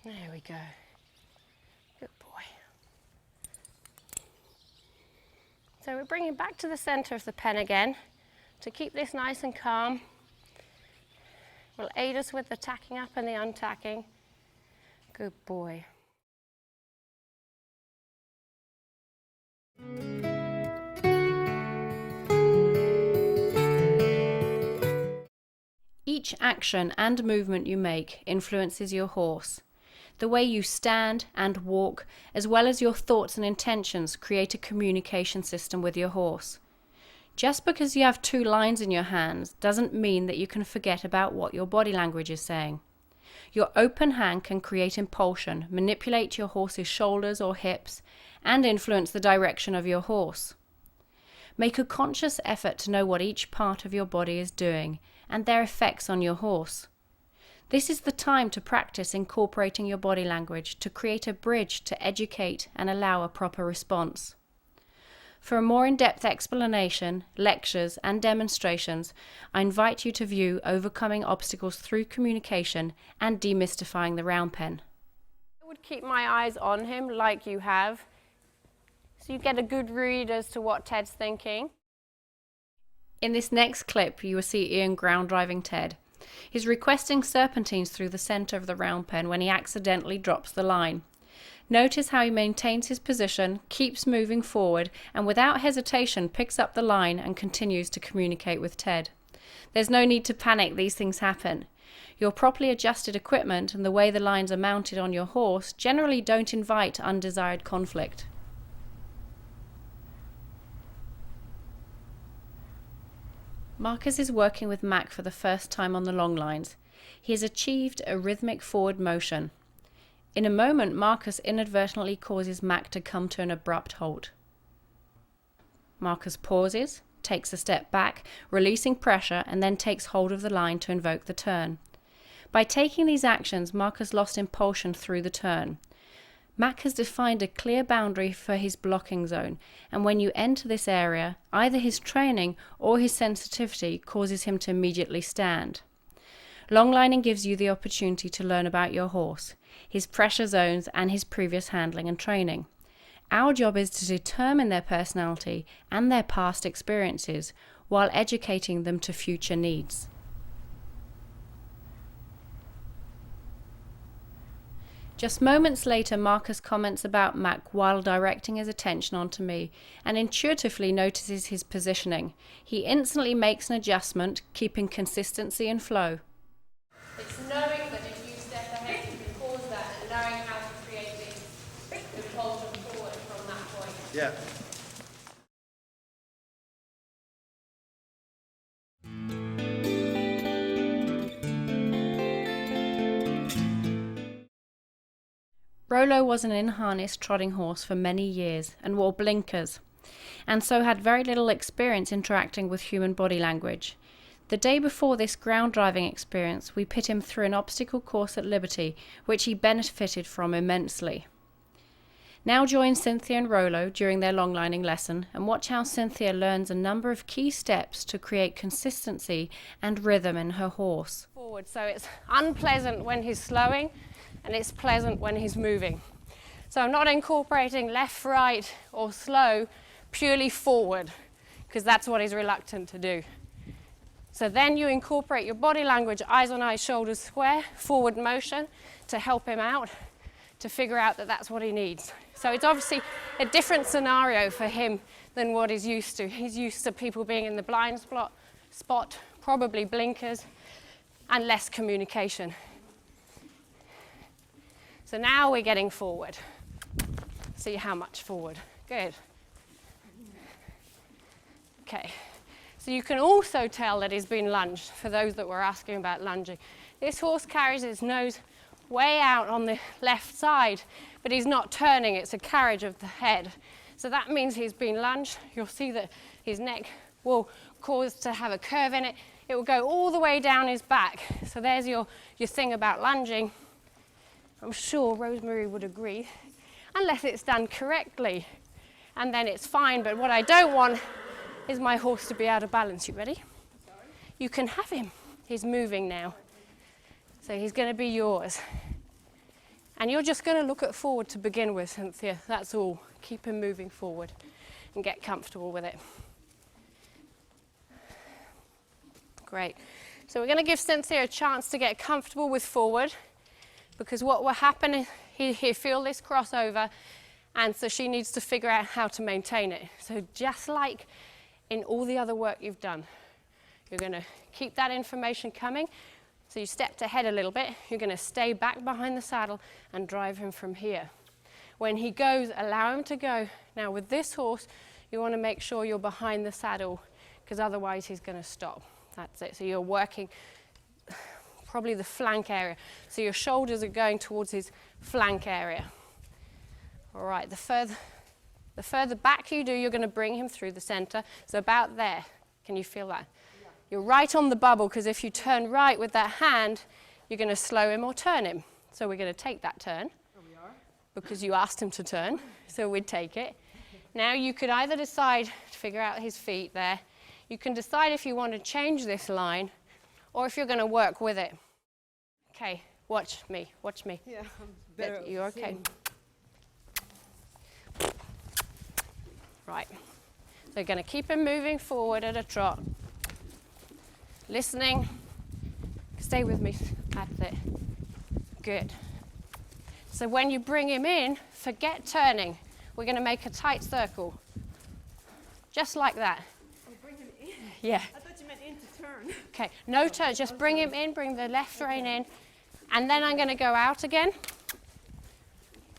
There we go. Good boy. So we're bringing back to the center of the pen again to keep this nice and calm. Will aid us with the tacking up and the untacking. Good boy. Each action and movement you make influences your horse. The way you stand and walk, as well as your thoughts and intentions, create a communication system with your horse. Just because you have two lines in your hands doesn't mean that you can forget about what your body language is saying. Your open hand can create impulsion, manipulate your horse's shoulders or hips, and influence the direction of your horse. Make a conscious effort to know what each part of your body is doing and their effects on your horse. This is the time to practice incorporating your body language to create a bridge to educate and allow a proper response. For a more in-depth explanation, lectures and demonstrations, I invite you to view Overcoming Obstacles Through Communication and Demystifying the Round Pen. I would keep my eyes on him like you have, so you get a good read as to what Ted's thinking. In this next clip, you will see Ian ground driving Ted. He's requesting serpentines through the center of the round pen when he accidentally drops the line. Notice how he maintains his position, keeps moving forward, and without hesitation picks up the line and continues to communicate with Ted. There's no need to panic, these things happen. Your properly adjusted equipment and the way the lines are mounted on your horse generally don't invite undesired conflict. Marcus is working with Mac for the first time on the long lines. He has achieved a rhythmic forward motion. In a moment, Marcus inadvertently causes Mac to come to an abrupt halt. Marcus pauses, takes a step back, releasing pressure, and then takes hold of the line to invoke the turn. By taking these actions, Marcus lost impulsion through the turn. Mac has defined a clear boundary for his blocking zone, and when you enter this area, either his training or his sensitivity causes him to immediately stand. Longlining gives you the opportunity to learn about your horse, his pressure zones and his previous handling and training. Our job is to determine their personality and their past experiences while educating them to future needs. Just moments later, Marcus comments about Mac while directing his attention onto me and intuitively notices his positioning. He instantly makes an adjustment, keeping consistency and flow. It's knowing that if you step ahead, you can cause that, and knowing how to create the impulsion forward from that point. Yeah. Rollo was an in-harness trotting horse for many years and wore blinkers, and so had very little experience interacting with human body language. The day before this ground driving experience, we put him through an obstacle course at Liberty, which he benefited from immensely. Now join Cynthia and Rollo during their longlining lesson and watch how Cynthia learns a number of key steps to create consistency and rhythm in her horse. Forward, so it's unpleasant when he's slowing, and it's pleasant when he's moving. So I'm not incorporating left, right, or slow, purely forward, because that's what he's reluctant to do. So then you incorporate your body language, eyes on eyes, shoulders square, forward motion to help him out, to figure out that that's what he needs. So it's obviously a different scenario for him than what he's used to. He's used to people being in the blind spot, probably blinkers, and less communication. So now we're getting forward. See how much forward. Good. Okay. So you can also tell that he's been lunged, for those that were asking about lunging. This horse carries his nose way out on the left side, but he's not turning. It's a carriage of the head. So that means he's been lunged. You'll see that his neck will cause to have a curve in it. It will go all the way down his back. So there's your thing about lunging. I'm sure Rosemary would agree, unless it's done correctly, and then it's fine. But what I don't want is my horse to be out of balance. You ready? Sorry? You can have him. He's moving now. So he's going to be yours. And you're just going to look at forward to begin with, Cynthia. That's all. Keep him moving forward and get comfortable with it. Great. So we're going to give Cynthia a chance to get comfortable with forward, because what will happen is he'll feel this crossover, and so she needs to figure out how to maintain it. So just like in all the other work you've done, you're going to keep that information coming. So you stepped ahead a little bit. You're going to stay back behind the saddle and drive him from here. When he goes, allow him to go. Now with this horse, you want to make sure you're behind the saddle, because otherwise he's going to stop. That's it. So you're working probably the flank area. So your shoulders are going towards his flank area. All right, the further back you do, you're going to bring him through the center. So about there. Can you feel that? Yeah. You're right on the bubble, because if you turn right with that hand, you're going to slow him or turn him. So we're going to take that turn. Oh, we are? Because you asked him to turn, so we'd take it. Now you could either decide to figure out his feet there. You can decide if you want to change this line, or if you're going to work with it. Okay, watch me. Yeah, I'm better. You're okay. Right. So you're going to keep him moving forward at a trot. Listening. Stay with me. That's it. Good. So when you bring him in, forget turning. We're going to make a tight circle. Just like that. Oh, bring him in? Yeah. I thought you meant in to turn. Okay, no turn, just bring him in, bring the left rein in, and then I'm going to go out again.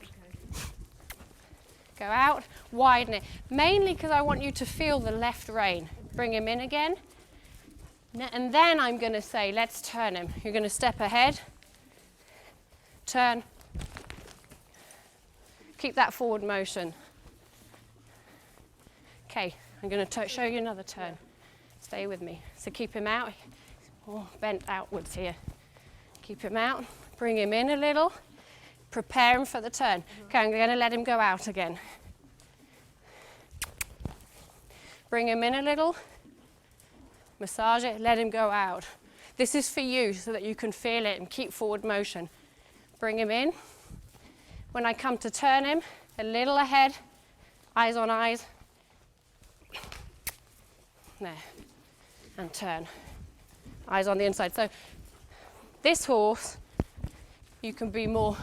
Okay. Go out, widen it, mainly because I want you to feel the left rein. Bring him in again, and then I'm going to say, let's turn him. You're going to step ahead, turn, keep that forward motion. Okay, I'm going to show you another turn. Stay with me. So keep him out. Oh, bent outwards here. Keep him out. Bring him in a little. Prepare him for the turn. Okay, I'm going to let him go out again. Bring him in a little. Massage it. Let him go out. This is for you so that you can feel it and keep forward motion. Bring him in. When I come to turn him, a little ahead, eyes on eyes. There, and turn. Eyes on the inside. So this horse, you can be more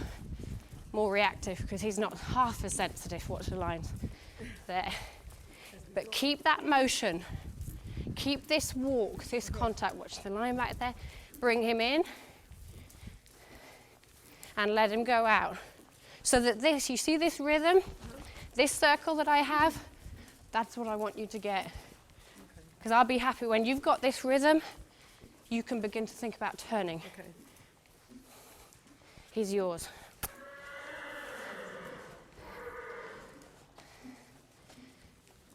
reactive because he's not half as sensitive. Watch the lines there. But keep that motion. Keep this walk, this contact. Watch the line back there. Bring him in and let him go out. So that this, you see this rhythm? This circle that I have, that's what I want you to get. Because I'll be happy when you've got this rhythm, you can begin to think about turning. Okay. He's yours.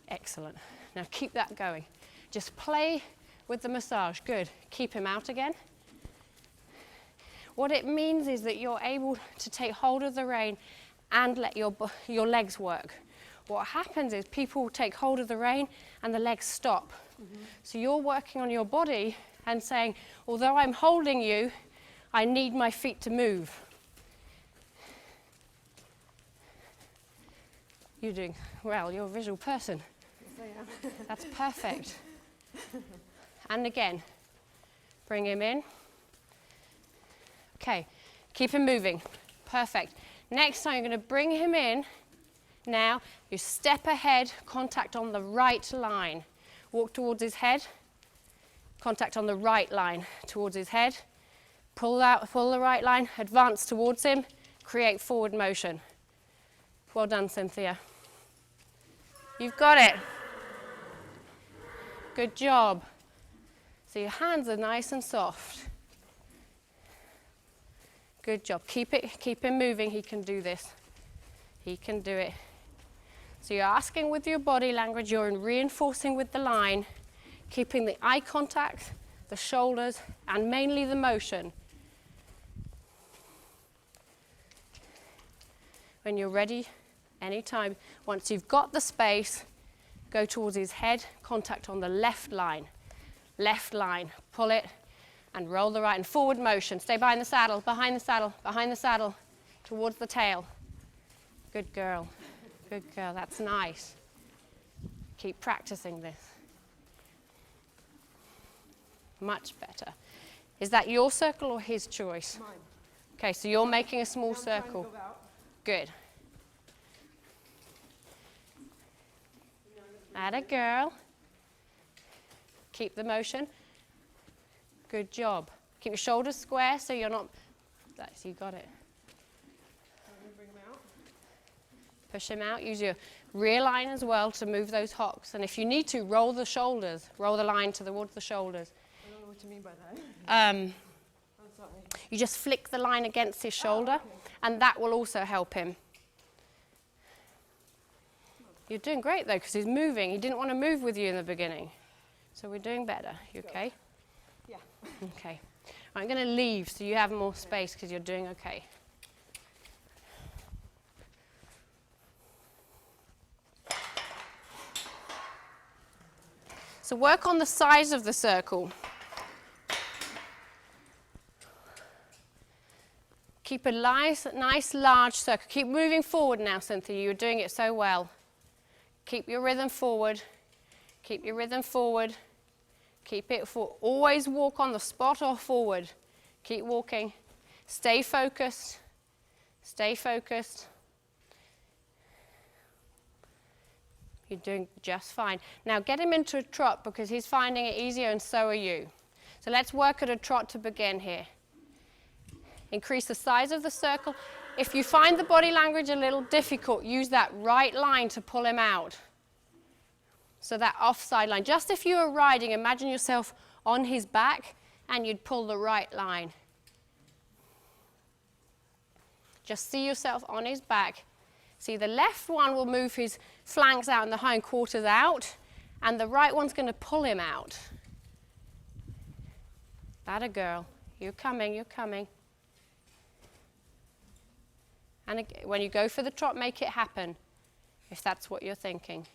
Excellent. Now keep that going. Just play with the massage. Good. Keep him out again. What it means is that you're able to take hold of the rein and let your legs work. What happens is people take hold of the rein and the legs stop. So you're working on your body and saying, although I'm holding you, I need my feet to move. You're doing well, you're a visual person. Yes, I am. That's perfect. And again, bring him in. Okay, keep him moving. Perfect. Next time you're going to bring him in. Now, you step ahead, contact on the right line. Walk towards his head, contact on the right line towards his head. Pull the right line, advance towards him, create forward motion. Well done, Cynthia. You've got it. Good job. So your hands are nice and soft. Good job. Keep him moving. He can do this. He can do it. So you're asking with your body language, you're reinforcing with the line, keeping the eye contact, the shoulders, and mainly the motion. When you're ready, anytime, once you've got the space, go towards his head, contact on the left line, pull it, and roll the right, and forward motion. Stay behind the saddle, behind the saddle, behind the saddle, towards the tail. Good girl. Good girl, that's nice. Keep practicing this. Much better. Is that your circle or his choice? Mine. Okay, so you're making a small I'm trying to circle. go out. Good. Atta girl. Keep the motion. Good job. Keep your shoulders square so you're not, that's, you got it. Bring him out. Push him out. Use your rear line as well to move those hocks. And if you need to, roll the shoulders. Roll the line towards the shoulders. I don't know what you mean by that. Um, I'm sorry. you just flick the line against his shoulder, and that will also help him. You're doing great, though, because he's moving. He didn't want to move with you in the beginning. So we're doing better. You okay? Yeah. Okay. I'm going to leave so you have more space because you're doing okay. So work on the size of the circle. Keep a nice, large circle. Keep moving forward now, Cynthia. You're doing it so well. Keep your rhythm forward. Keep your rhythm forward. Keep it forward. Always walk on the spot or forward. Keep walking. Stay focused. Stay focused. You're doing just fine. Now get him into a trot because he's finding it easier and so are you. So let's work at a trot to begin here. Increase the size of the circle. If you find the body language a little difficult, use that right line to pull him out. So that offside line. Just if you were riding, imagine yourself on his back and you'd pull the right line. Just see yourself on his back. See, the left one will move his flanks out and the hind quarters out, and the right one's going to pull him out. That a girl. You're coming, you're coming. And when you go for the trot, make it happen, if that's what you're thinking.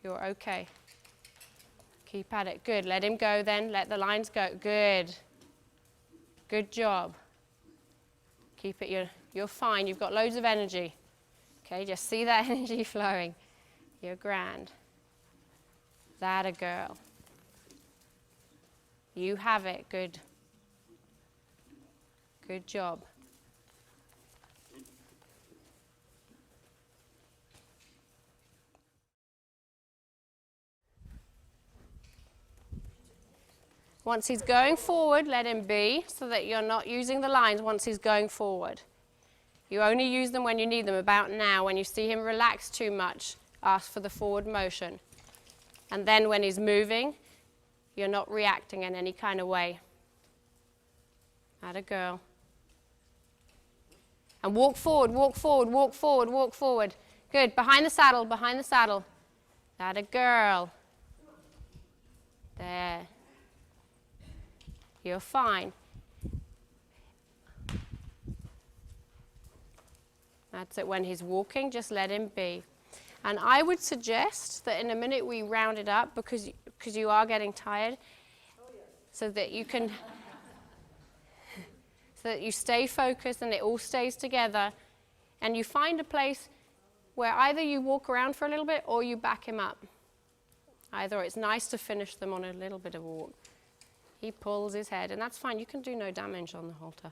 You're okay. Keep at it. Good. Let him go then. Let the lines go. Good. Good job. Keep it. You're fine. You've got loads of energy. Okay, just see that energy flowing. You're grand. That a girl. You have it. Good. Good job. Once he's going forward, let him be, so that you're not using the lines once he's going forward. You only use them when you need them, about now. When you see him relax too much, ask for the forward motion. And then when he's moving, you're not reacting in any kind of way. Atta girl. And walk forward, walk forward, walk forward, walk forward. Good. Behind the saddle, behind the saddle. Atta girl. There. You're fine. That's it. When he's walking, just let him be. And I would suggest that in a minute we round it up because you are getting tired, so that you can, so that you stay focused and it all stays together, and you find a place where either you walk around for a little bit or you back him up. Either it's nice to finish them on a little bit of a walk. He pulls his head, and that's fine. You can do no damage on the halter.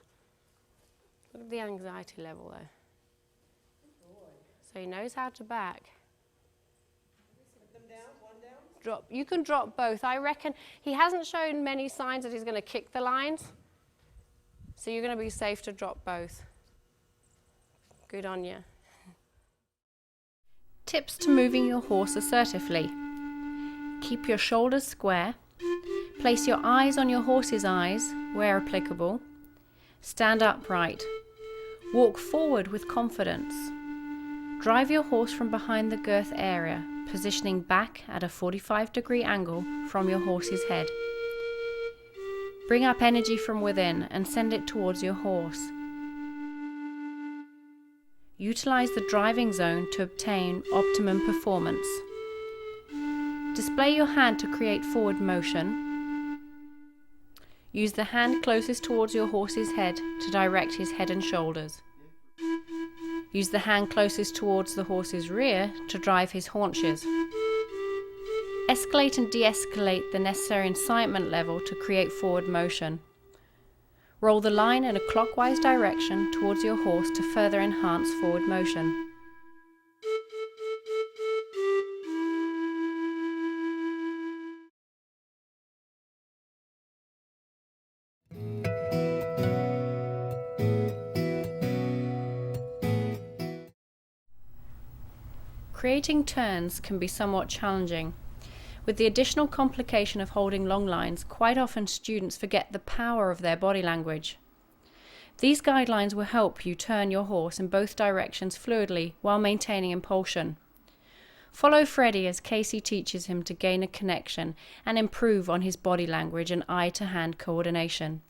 Look at the anxiety level, though. So he knows how to back. Put them down, one down? Drop. You can drop both. I reckon he hasn't shown many signs that he's going to kick the lines. So you're going to be safe to drop both. Good on you. Tips to moving your horse assertively. Keep your shoulders square. Place your eyes on your horse's eyes, where applicable. Stand upright. Walk forward with confidence. Drive your horse from behind the girth area, positioning back at a 45-degree angle from your horse's head. Bring up energy from within and send it towards your horse. Utilize the driving zone to obtain optimum performance. Display your hand to create forward motion. Use the hand closest towards your horse's head to direct his head and shoulders. Use the hand closest towards the horse's rear to drive his haunches. Escalate and de-escalate the necessary incitement level to create forward motion. Roll the line in a clockwise direction towards your horse to further enhance forward motion. Creating turns can be somewhat challenging. With the additional complication of holding long lines, quite often students forget the power of their body language. These guidelines will help you turn your horse in both directions fluidly while maintaining impulsion. Follow Freddie as Casey teaches him to gain a connection and improve on his body language and eye-to-hand coordination.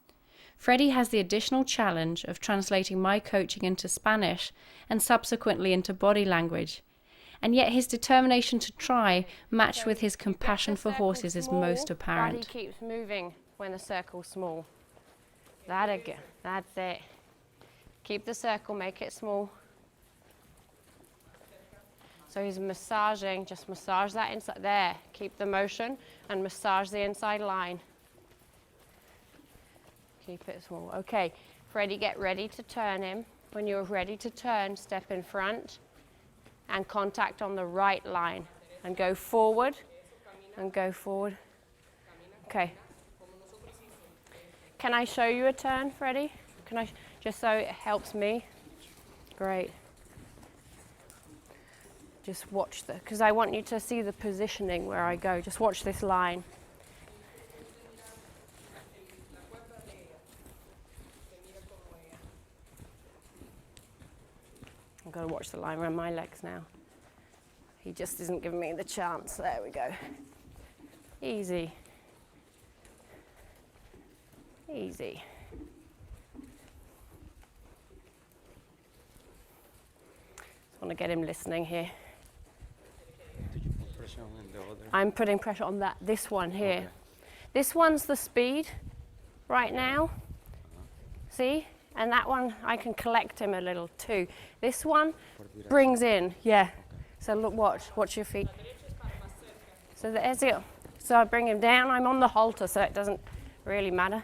Freddie has the additional challenge of translating my coaching into Spanish and subsequently into body language. And yet his determination to try, matched with his compassion for horses, is most apparent. But he keeps moving when the circle's small. That's it. Keep the circle, make it small. So he's massaging, just massage that inside. There, keep the motion and massage the inside line. Keep it small. Okay, Freddie, get ready to turn him. When you're ready to turn, step in front and contact on the right line and go forward and go forward. Okay. Can I show you a turn, Freddie? Can I, just so it helps me? Great. Just watch because I want you to see the positioning where I go. Just watch this line. I've got to watch the line around my legs now. He just isn't giving me the chance. There we go. Easy. Easy. Just want to get him listening here. pressure on the other? I'm putting pressure on this one here. Okay. This one's the speed right now. See? And that one, I can collect him a little too. This one brings in, yeah. Okay. So look, watch your feet. So there's it. So I bring him down. I'm on the halter, so it doesn't really matter.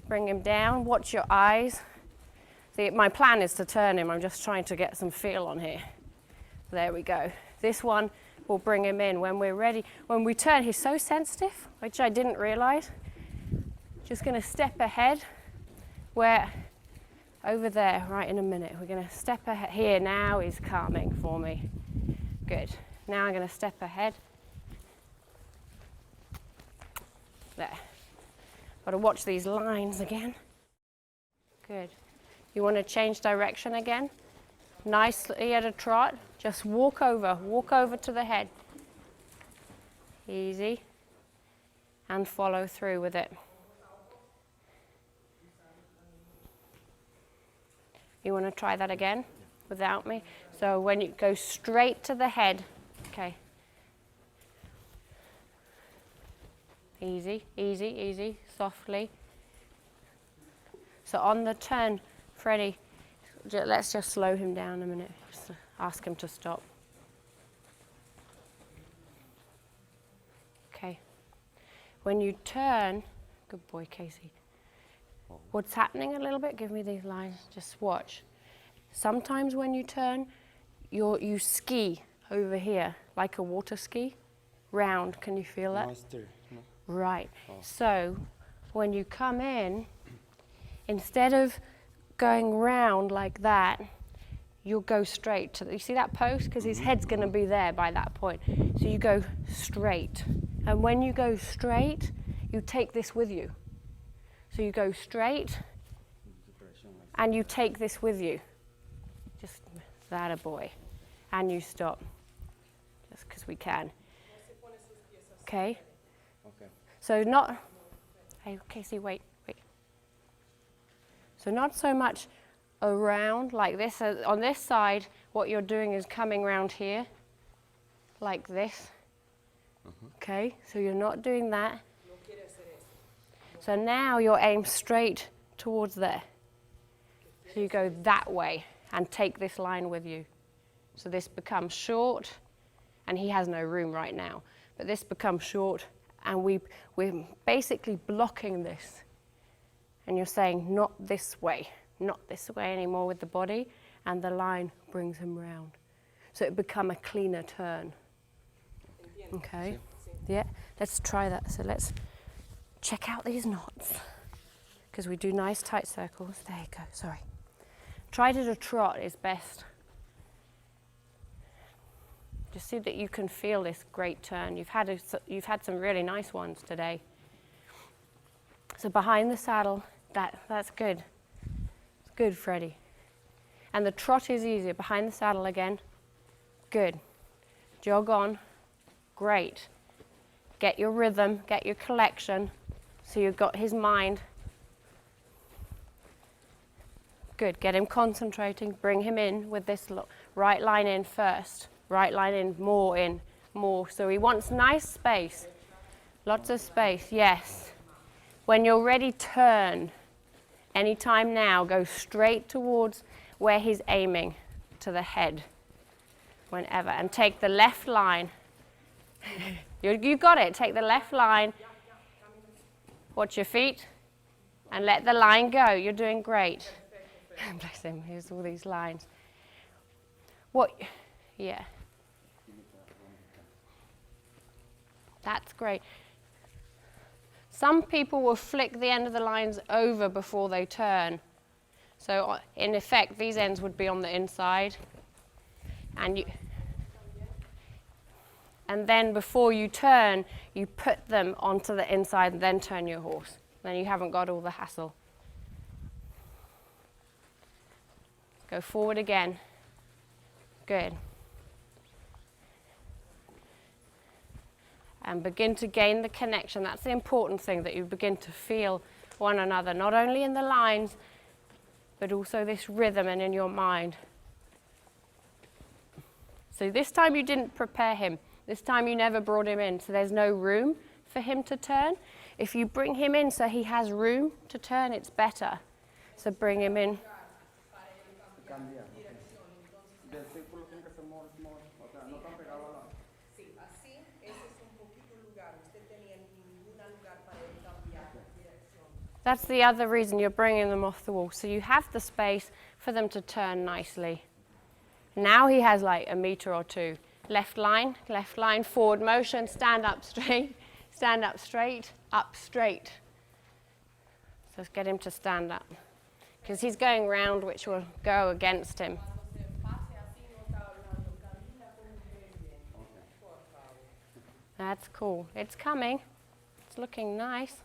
Bring him down, watch your eyes. See, my plan is to turn him. I'm just trying to get some feel on here. There we go. This one will bring him in when we're ready. When we turn, he's so sensitive, which I didn't realize. Just gonna step ahead where, over there, right in a minute. We're gonna step ahead. Here, now he's calming for me. Good. Now I'm gonna step ahead. There. Gotta watch these lines again. Good. You wanna change direction again? Nicely at a trot. Just walk over to the head. Easy. And follow through with it. You want to try that again without me? So when you go straight to the head, okay. Easy, easy, easy, softly. So on the turn, Freddie, let's just slow him down a minute. Just ask him to stop. Okay. When you turn, good boy, Casey. What's happening a little bit? Give me these lines. Just watch. Sometimes when you turn, you ski over here like a water ski, round. Can you feel that? Master. No. Right. Oh. So when you come in, instead of going round like that, you'll go straight to you see that post? Because his head's going to be there by that point. So you go straight. And when you go straight, you take this with you. So you go straight and you take this with you. Just that a boy. And you stop. Just because we can. Okay? Okay. So not, hey, Casey, wait. So not so much around like this. On this side, what you're doing is coming around here, like this. Okay, so you're not doing that. So now you're aimed straight towards there. So you go that way and take this line with you. So this becomes short, and he has no room right now. But this becomes short, and we're basically blocking this. And you're saying, not this way anymore with the body, and the line brings him round. So it become a cleaner turn. Okay, yeah, let's try that. So let's check out these knots, because we do nice tight circles. There you go, sorry. Try to trot is best. Just see that you can feel this great turn. You've had some really nice ones today. So behind the saddle, that's good. It's good, Freddie. And the trot is easier. Behind the saddle again. Good. Jog on. Great. Get your rhythm, get your collection. So you've got his mind. Good. Get him concentrating. Bring him in with this right line in first. Right line in, more. So he wants nice space. Lots of space, yes. When you're ready, turn. Anytime now, go straight towards where he's aiming, to the head, whenever. And take the left line. You got it. Take the left line. Watch your feet. And let the line go. You're doing great. Bless him. Here's all these lines. Yeah. That's great. Some people will flick the end of the lines over before they turn. So in effect, these ends would be on the inside. And then before you turn, you put them onto the inside and then turn your horse. Then you haven't got all the hassle. Go forward again. Good. And begin to gain the connection. That's the important thing, that you begin to feel one another, not only in the lines, but also this rhythm and in your mind. So this time you didn't prepare him. This time you never brought him in, so there's no room for him to turn. If you bring him in so he has room to turn, it's better. So bring him in. That's the other reason you're bringing them off the wall, so you have the space for them to turn nicely. Now he has like a meter or two. Left line, forward motion, stand up straight, up straight. So let's get him to stand up, because he's going round, which will go against him. That's cool. It's coming. It's looking nice.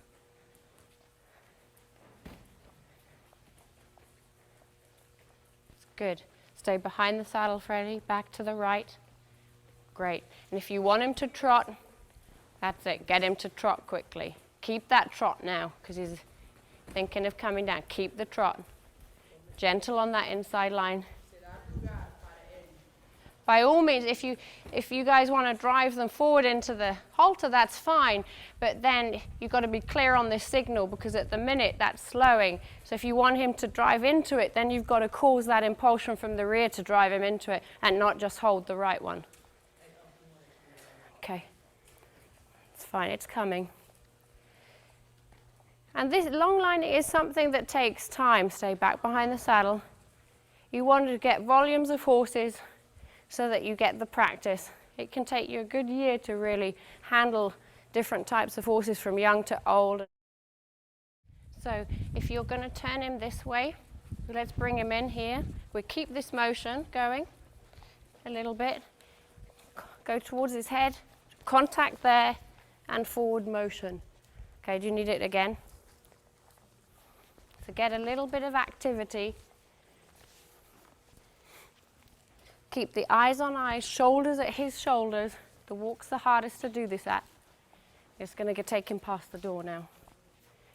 It's good. Stay behind the saddle, Freddie. Back to the right. Great. And if you want him to trot, that's it. Get him to trot quickly. Keep that trot now, because he's thinking of coming down. Keep the trot. Gentle on that inside line. By all means, if you guys want to drive them forward into the halter, that's fine. But then you've got to be clear on this signal, because at the minute that's slowing. So if you want him to drive into it, then you've got to cause that impulsion from the rear to drive him into it, and not just hold the right one. Okay. It's fine. It's coming. And this long lining is something that takes time. Stay back behind the saddle. You want to get volumes of horses so that you get the practice. It can take you a good year to really handle different types of horses from young to old. So if you're going to turn him this way, let's bring him in here. We keep this motion going a little bit. Go towards his head, contact there, and forward motion. Okay, do you need it again? So get a little bit of activity. Keep the eyes on eyes, shoulders at his shoulders. The walk's the hardest to do this at. It's going to take him past the door now.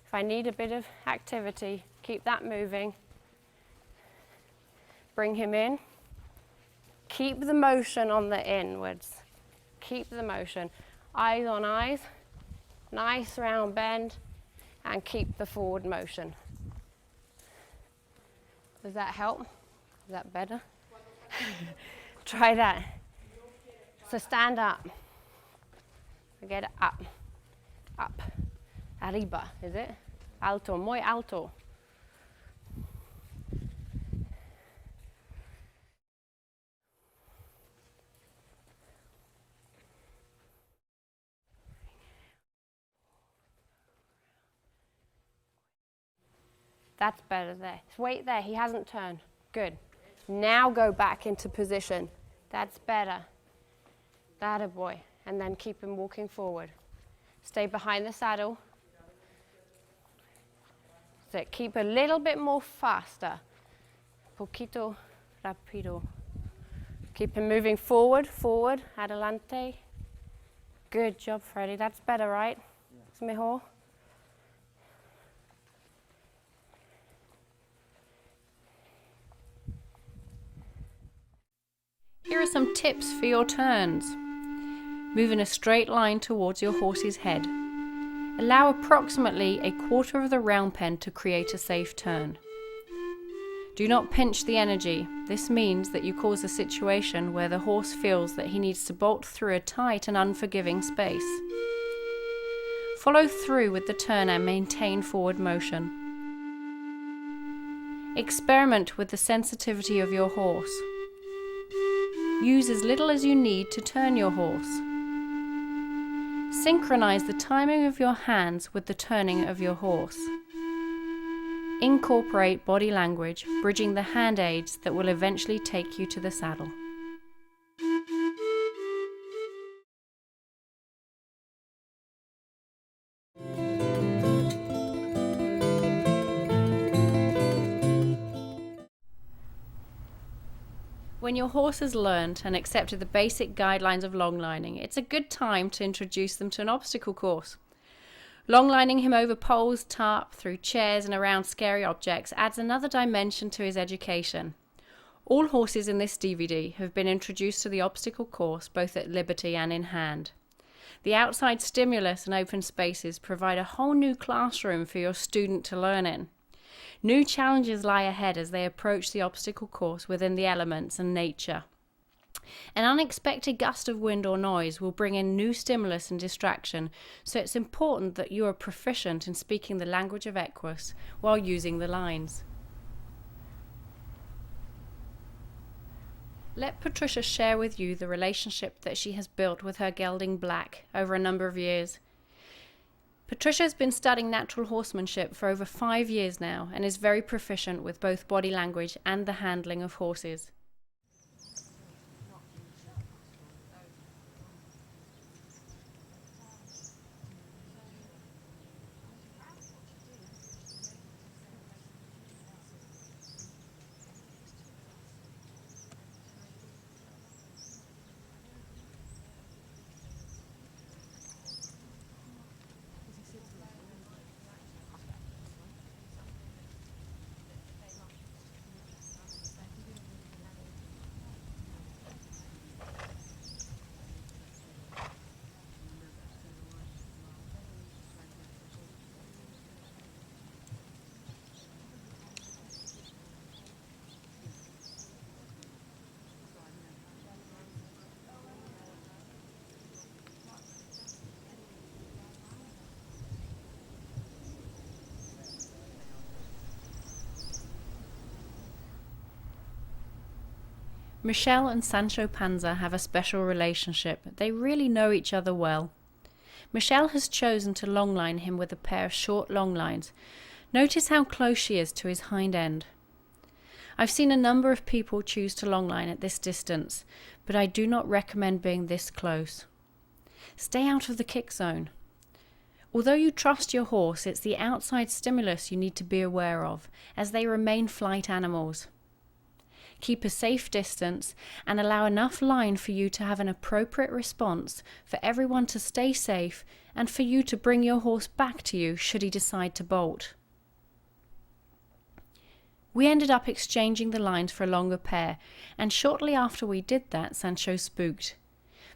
If I need a bit of activity, keep that moving. Bring him in. Keep the motion on the inwards. Keep the motion. Eyes on eyes. Nice round bend. And keep the forward motion. Does that help? Is that better? Try that. So stand up. Get it up. Up. Arriba, is it? Alto, muy alto. That's better there. Wait there, he hasn't turned. Good. Now go back into position. That's better. That a boy. And then keep him walking forward. Stay behind the saddle. So keep a little bit more faster. Poquito rapido. Keep him moving forward, forward, adelante. Good job, Freddie. That's better, right? Es mejor. Here are some tips for your turns. Move in a straight line towards your horse's head. Allow approximately a quarter of the round pen to create a safe turn. Do not pinch the energy. This means that you cause a situation where the horse feels that he needs to bolt through a tight and unforgiving space. Follow through with the turn and maintain forward motion. Experiment with the sensitivity of your horse. Use as little as you need to turn your horse. Synchronize the timing of your hands with the turning of your horse. Incorporate body language, bridging the hand aids that will eventually take you to the saddle. When your horse has learned and accepted the basic guidelines of longlining, it's a good time to introduce them to an obstacle course. Longlining him over poles, tarp, through chairs and around scary objects adds another dimension to his education. All horses in this DVD have been introduced to the obstacle course both at liberty and in hand. The outside stimulus and open spaces provide a whole new classroom for your student to learn in. New challenges lie ahead as they approach the obstacle course within the elements and nature. An unexpected gust of wind or noise will bring in new stimulus and distraction, so it's important that you are proficient in speaking the language of equus while using the lines. Let Patricia share with you the relationship that she has built with her gelding Black over a number of years. Patricia has been studying natural horsemanship for over 5 years now and is very proficient with both body language and the handling of horses. Michelle and Sancho Panza have a special relationship. They really know each other well. Michelle has chosen to longline him with a pair of short long lines. Notice how close she is to his hind end. I've seen a number of people choose to longline at this distance, but I do not recommend being this close. Stay out of the kick zone. Although you trust your horse, it's the outside stimulus you need to be aware of, as they remain flight animals. Keep a safe distance and allow enough line for you to have an appropriate response, for everyone to stay safe and for you to bring your horse back to you should he decide to bolt. We ended up exchanging the lines for a longer pair, and shortly after we did that, Sancho spooked.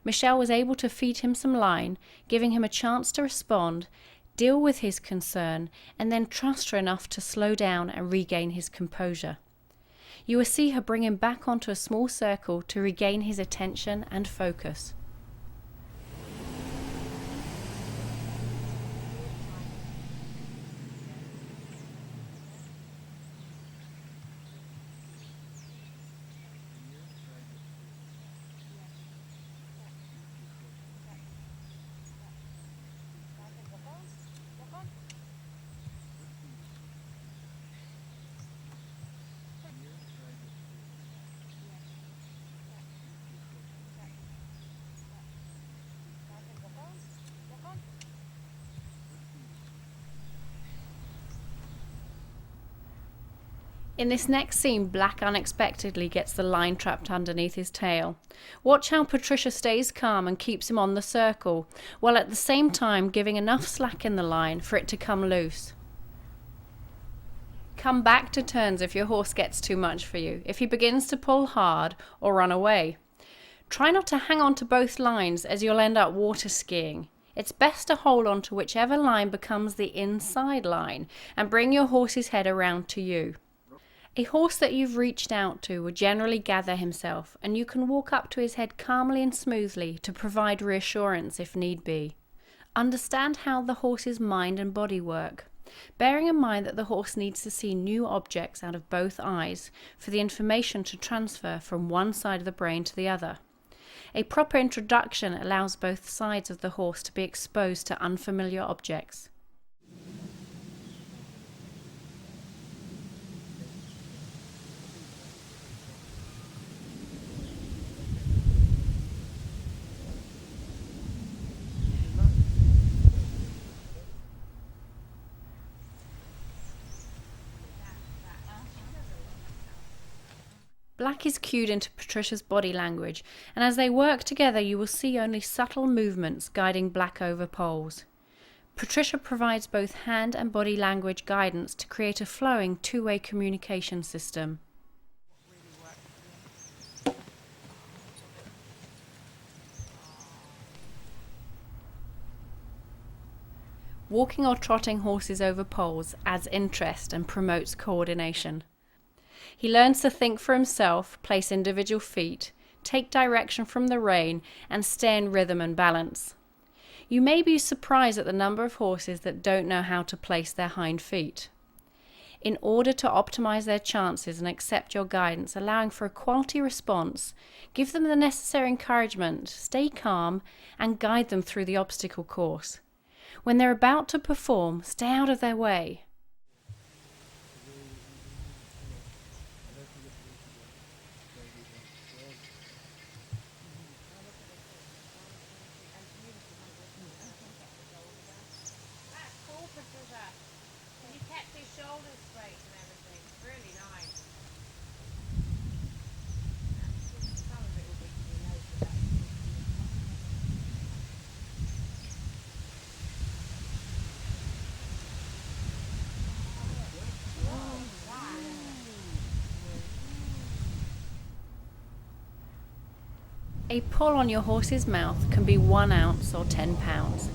Michelle was able to feed him some line, giving him a chance to respond, deal with his concern, and then trust her enough to slow down and regain his composure. You will see her bring him back onto a small circle to regain his attention and focus. In this next scene, Black unexpectedly gets the line trapped underneath his tail. Watch how Patricia stays calm and keeps him on the circle, while at the same time giving enough slack in the line for it to come loose. Come back to turns if your horse gets too much for you, if he begins to pull hard or run away. Try not to hang on to both lines, as you'll end up water skiing. It's best to hold on to whichever line becomes the inside line and bring your horse's head around to you. A horse that you've reached out to will generally gather himself, and you can walk up to his head calmly and smoothly to provide reassurance if need be. Understand how the horse's mind and body work, bearing in mind that the horse needs to see new objects out of both eyes for the information to transfer from one side of the brain to the other. A proper introduction allows both sides of the horse to be exposed to unfamiliar objects. Black is cued into Patricia's body language, and as they work together you will see only subtle movements guiding Black over poles. Patricia provides both hand and body language guidance to create a flowing two-way communication system. Walking or trotting horses over poles adds interest and promotes coordination. He learns to think for himself, place individual feet, take direction from the rein, and stay in rhythm and balance. You may be surprised at the number of horses that don't know how to place their hind feet. In order to optimize their chances and accept your guidance, allowing for a quality response, give them the necessary encouragement, stay calm, and guide them through the obstacle course. When they're about to perform, stay out of their way. You kept his shoulders straight and everything. Really nice. Some of it will be to your nose, but A pull on your horse's mouth can be 1 ounce or 10 pounds.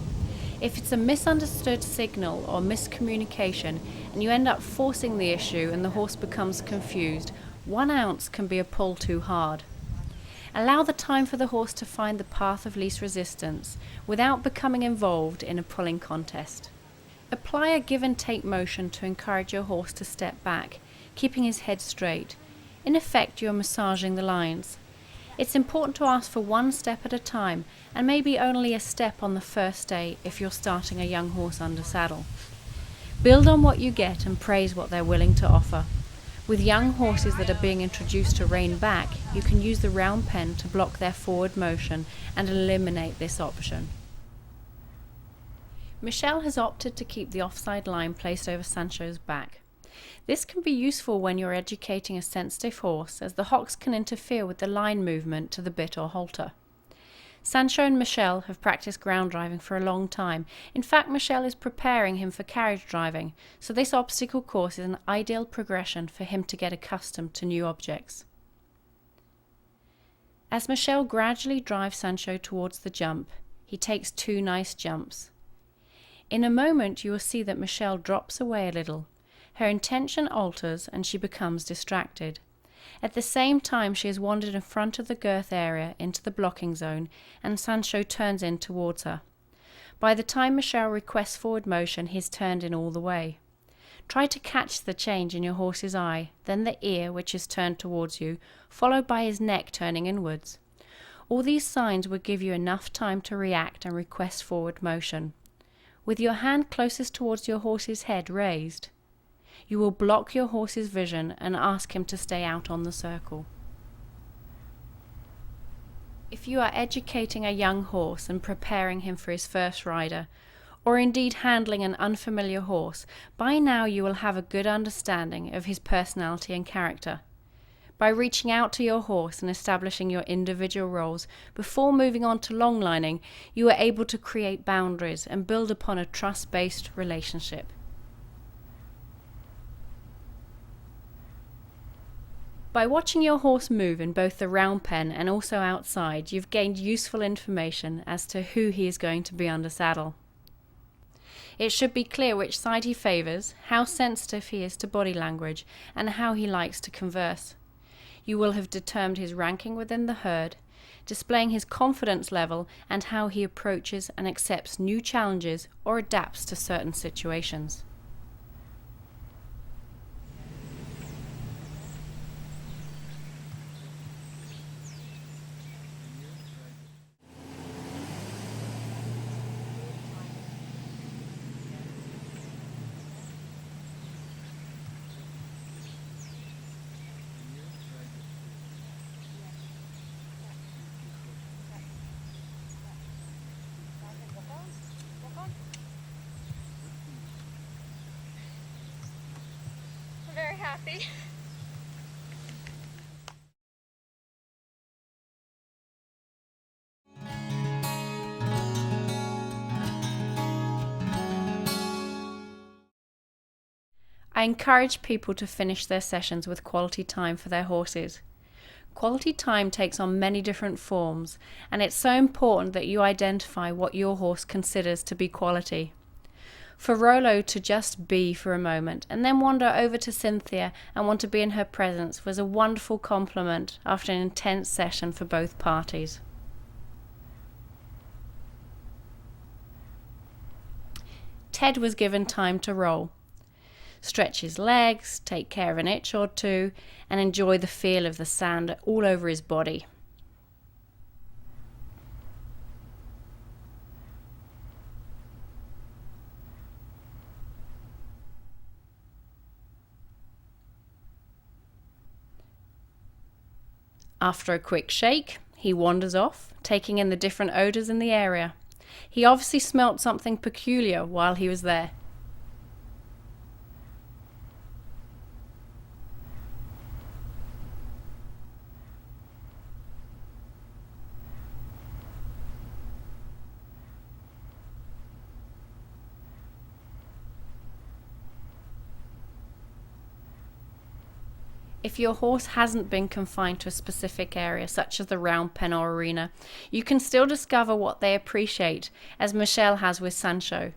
If it's a misunderstood signal or miscommunication and you end up forcing the issue and the horse becomes confused, 1 ounce can be a pull too hard. Allow the time for the horse to find the path of least resistance without becoming involved in a pulling contest. Apply a give and take motion to encourage your horse to step back, keeping his head straight. In effect, you are massaging the lines. It's important to ask for 1 step at a time, and maybe only a step on the first day if you're starting a young horse under saddle. Build on what you get and praise what they're willing to offer. With young horses that are being introduced to rein back, you can use the round pen to block their forward motion and eliminate this option. Michelle has opted to keep the offside line placed over Sancho's back. This can be useful when you're educating a sensitive horse, as the hocks can interfere with the line movement to the bit or halter. Sancho and Michelle have practiced ground driving for a long time. In fact, Michelle is preparing him for carriage driving, so this obstacle course is an ideal progression for him to get accustomed to new objects. As Michelle gradually drives Sancho towards the jump, he takes 2 nice jumps. In a moment you will see that Michelle drops away a little. Her intention alters and she becomes distracted. At the same time, she has wandered in front of the girth area into the blocking zone, and Sancho turns in towards her. By the time Michelle requests forward motion, he's turned in all the way. Try to catch the change in your horse's eye, then the ear, which is turned towards you, followed by his neck turning inwards. All these signs will give you enough time to react and request forward motion. With your hand closest towards your horse's head raised, you will block your horse's vision and ask him to stay out on the circle. If you are educating a young horse and preparing him for his first rider, or indeed handling an unfamiliar horse, by now you will have a good understanding of his personality and character. By reaching out to your horse and establishing your individual roles before moving on to longlining, you are able to create boundaries and build upon a trust-based relationship. By watching your horse move in both the round pen and also outside, you've gained useful information as to who he is going to be under saddle. It should be clear which side he favours, how sensitive he is to body language, and how he likes to converse. You will have determined his ranking within the herd, displaying his confidence level and how he approaches and accepts new challenges or adapts to certain situations. I'm very happy. I encourage people to finish their sessions with quality time for their horses. Quality time takes on many different forms, and it's so important that you identify what your horse considers to be quality. For Rolo to just be for a moment and then wander over to Cynthia and want to be in her presence was a wonderful compliment after an intense session for both parties. Ted was given time to roll. Stretch his legs, take care of an itch or two, and enjoy the feel of the sand all over his body. After a quick shake, he wanders off, taking in the different odours in the area. He obviously smelt something peculiar while he was there. If your horse hasn't been confined to a specific area, such as the round pen or arena, you can still discover what they appreciate, as Michelle has with Sancho.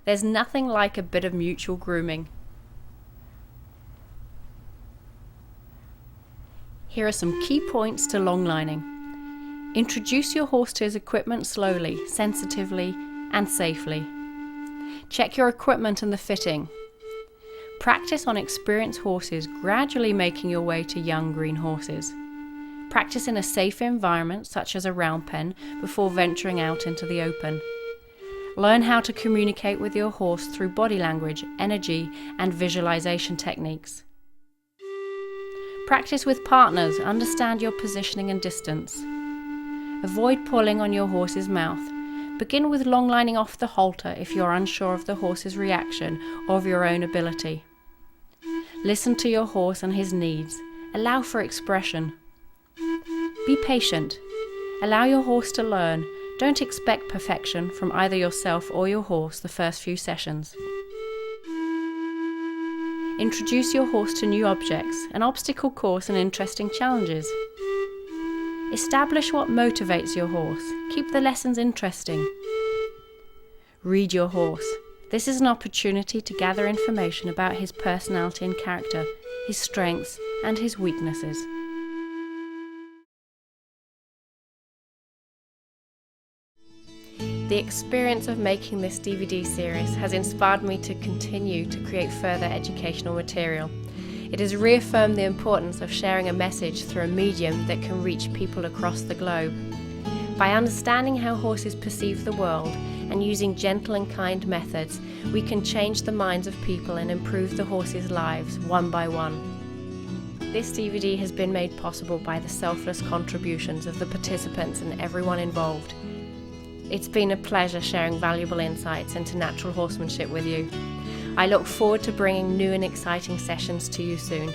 There's nothing like a bit of mutual grooming. Here are some key points to longlining. Introduce your horse to his equipment slowly, sensitively, and safely. Check your equipment and the fitting. Practice on experienced horses, gradually making your way to young green horses. Practice in a safe environment, such as a round pen, before venturing out into the open. Learn how to communicate with your horse through body language, energy, and visualization techniques. Practice with partners, understand your positioning and distance. Avoid pulling on your horse's mouth. Begin with long lining off the halter if you're unsure of the horse's reaction or of your own ability. Listen to your horse and his needs. Allow for expression. Be patient. Allow your horse to learn. Don't expect perfection from either yourself or your horse the first few sessions. Introduce your horse to new objects, an obstacle course and interesting challenges. Establish what motivates your horse. Keep the lessons interesting. Read your horse. This is an opportunity to gather information about his personality and character, his strengths and his weaknesses. The experience of making this DVD series has inspired me to continue to create further educational material. It has reaffirmed the importance of sharing a message through a medium that can reach people across the globe. By understanding how horses perceive the world and using gentle and kind methods, we can change the minds of people and improve the horses' lives one by one. This DVD has been made possible by the selfless contributions of the participants and everyone involved. It's been a pleasure sharing valuable insights into natural horsemanship with you. I look forward to bringing new and exciting sessions to you soon.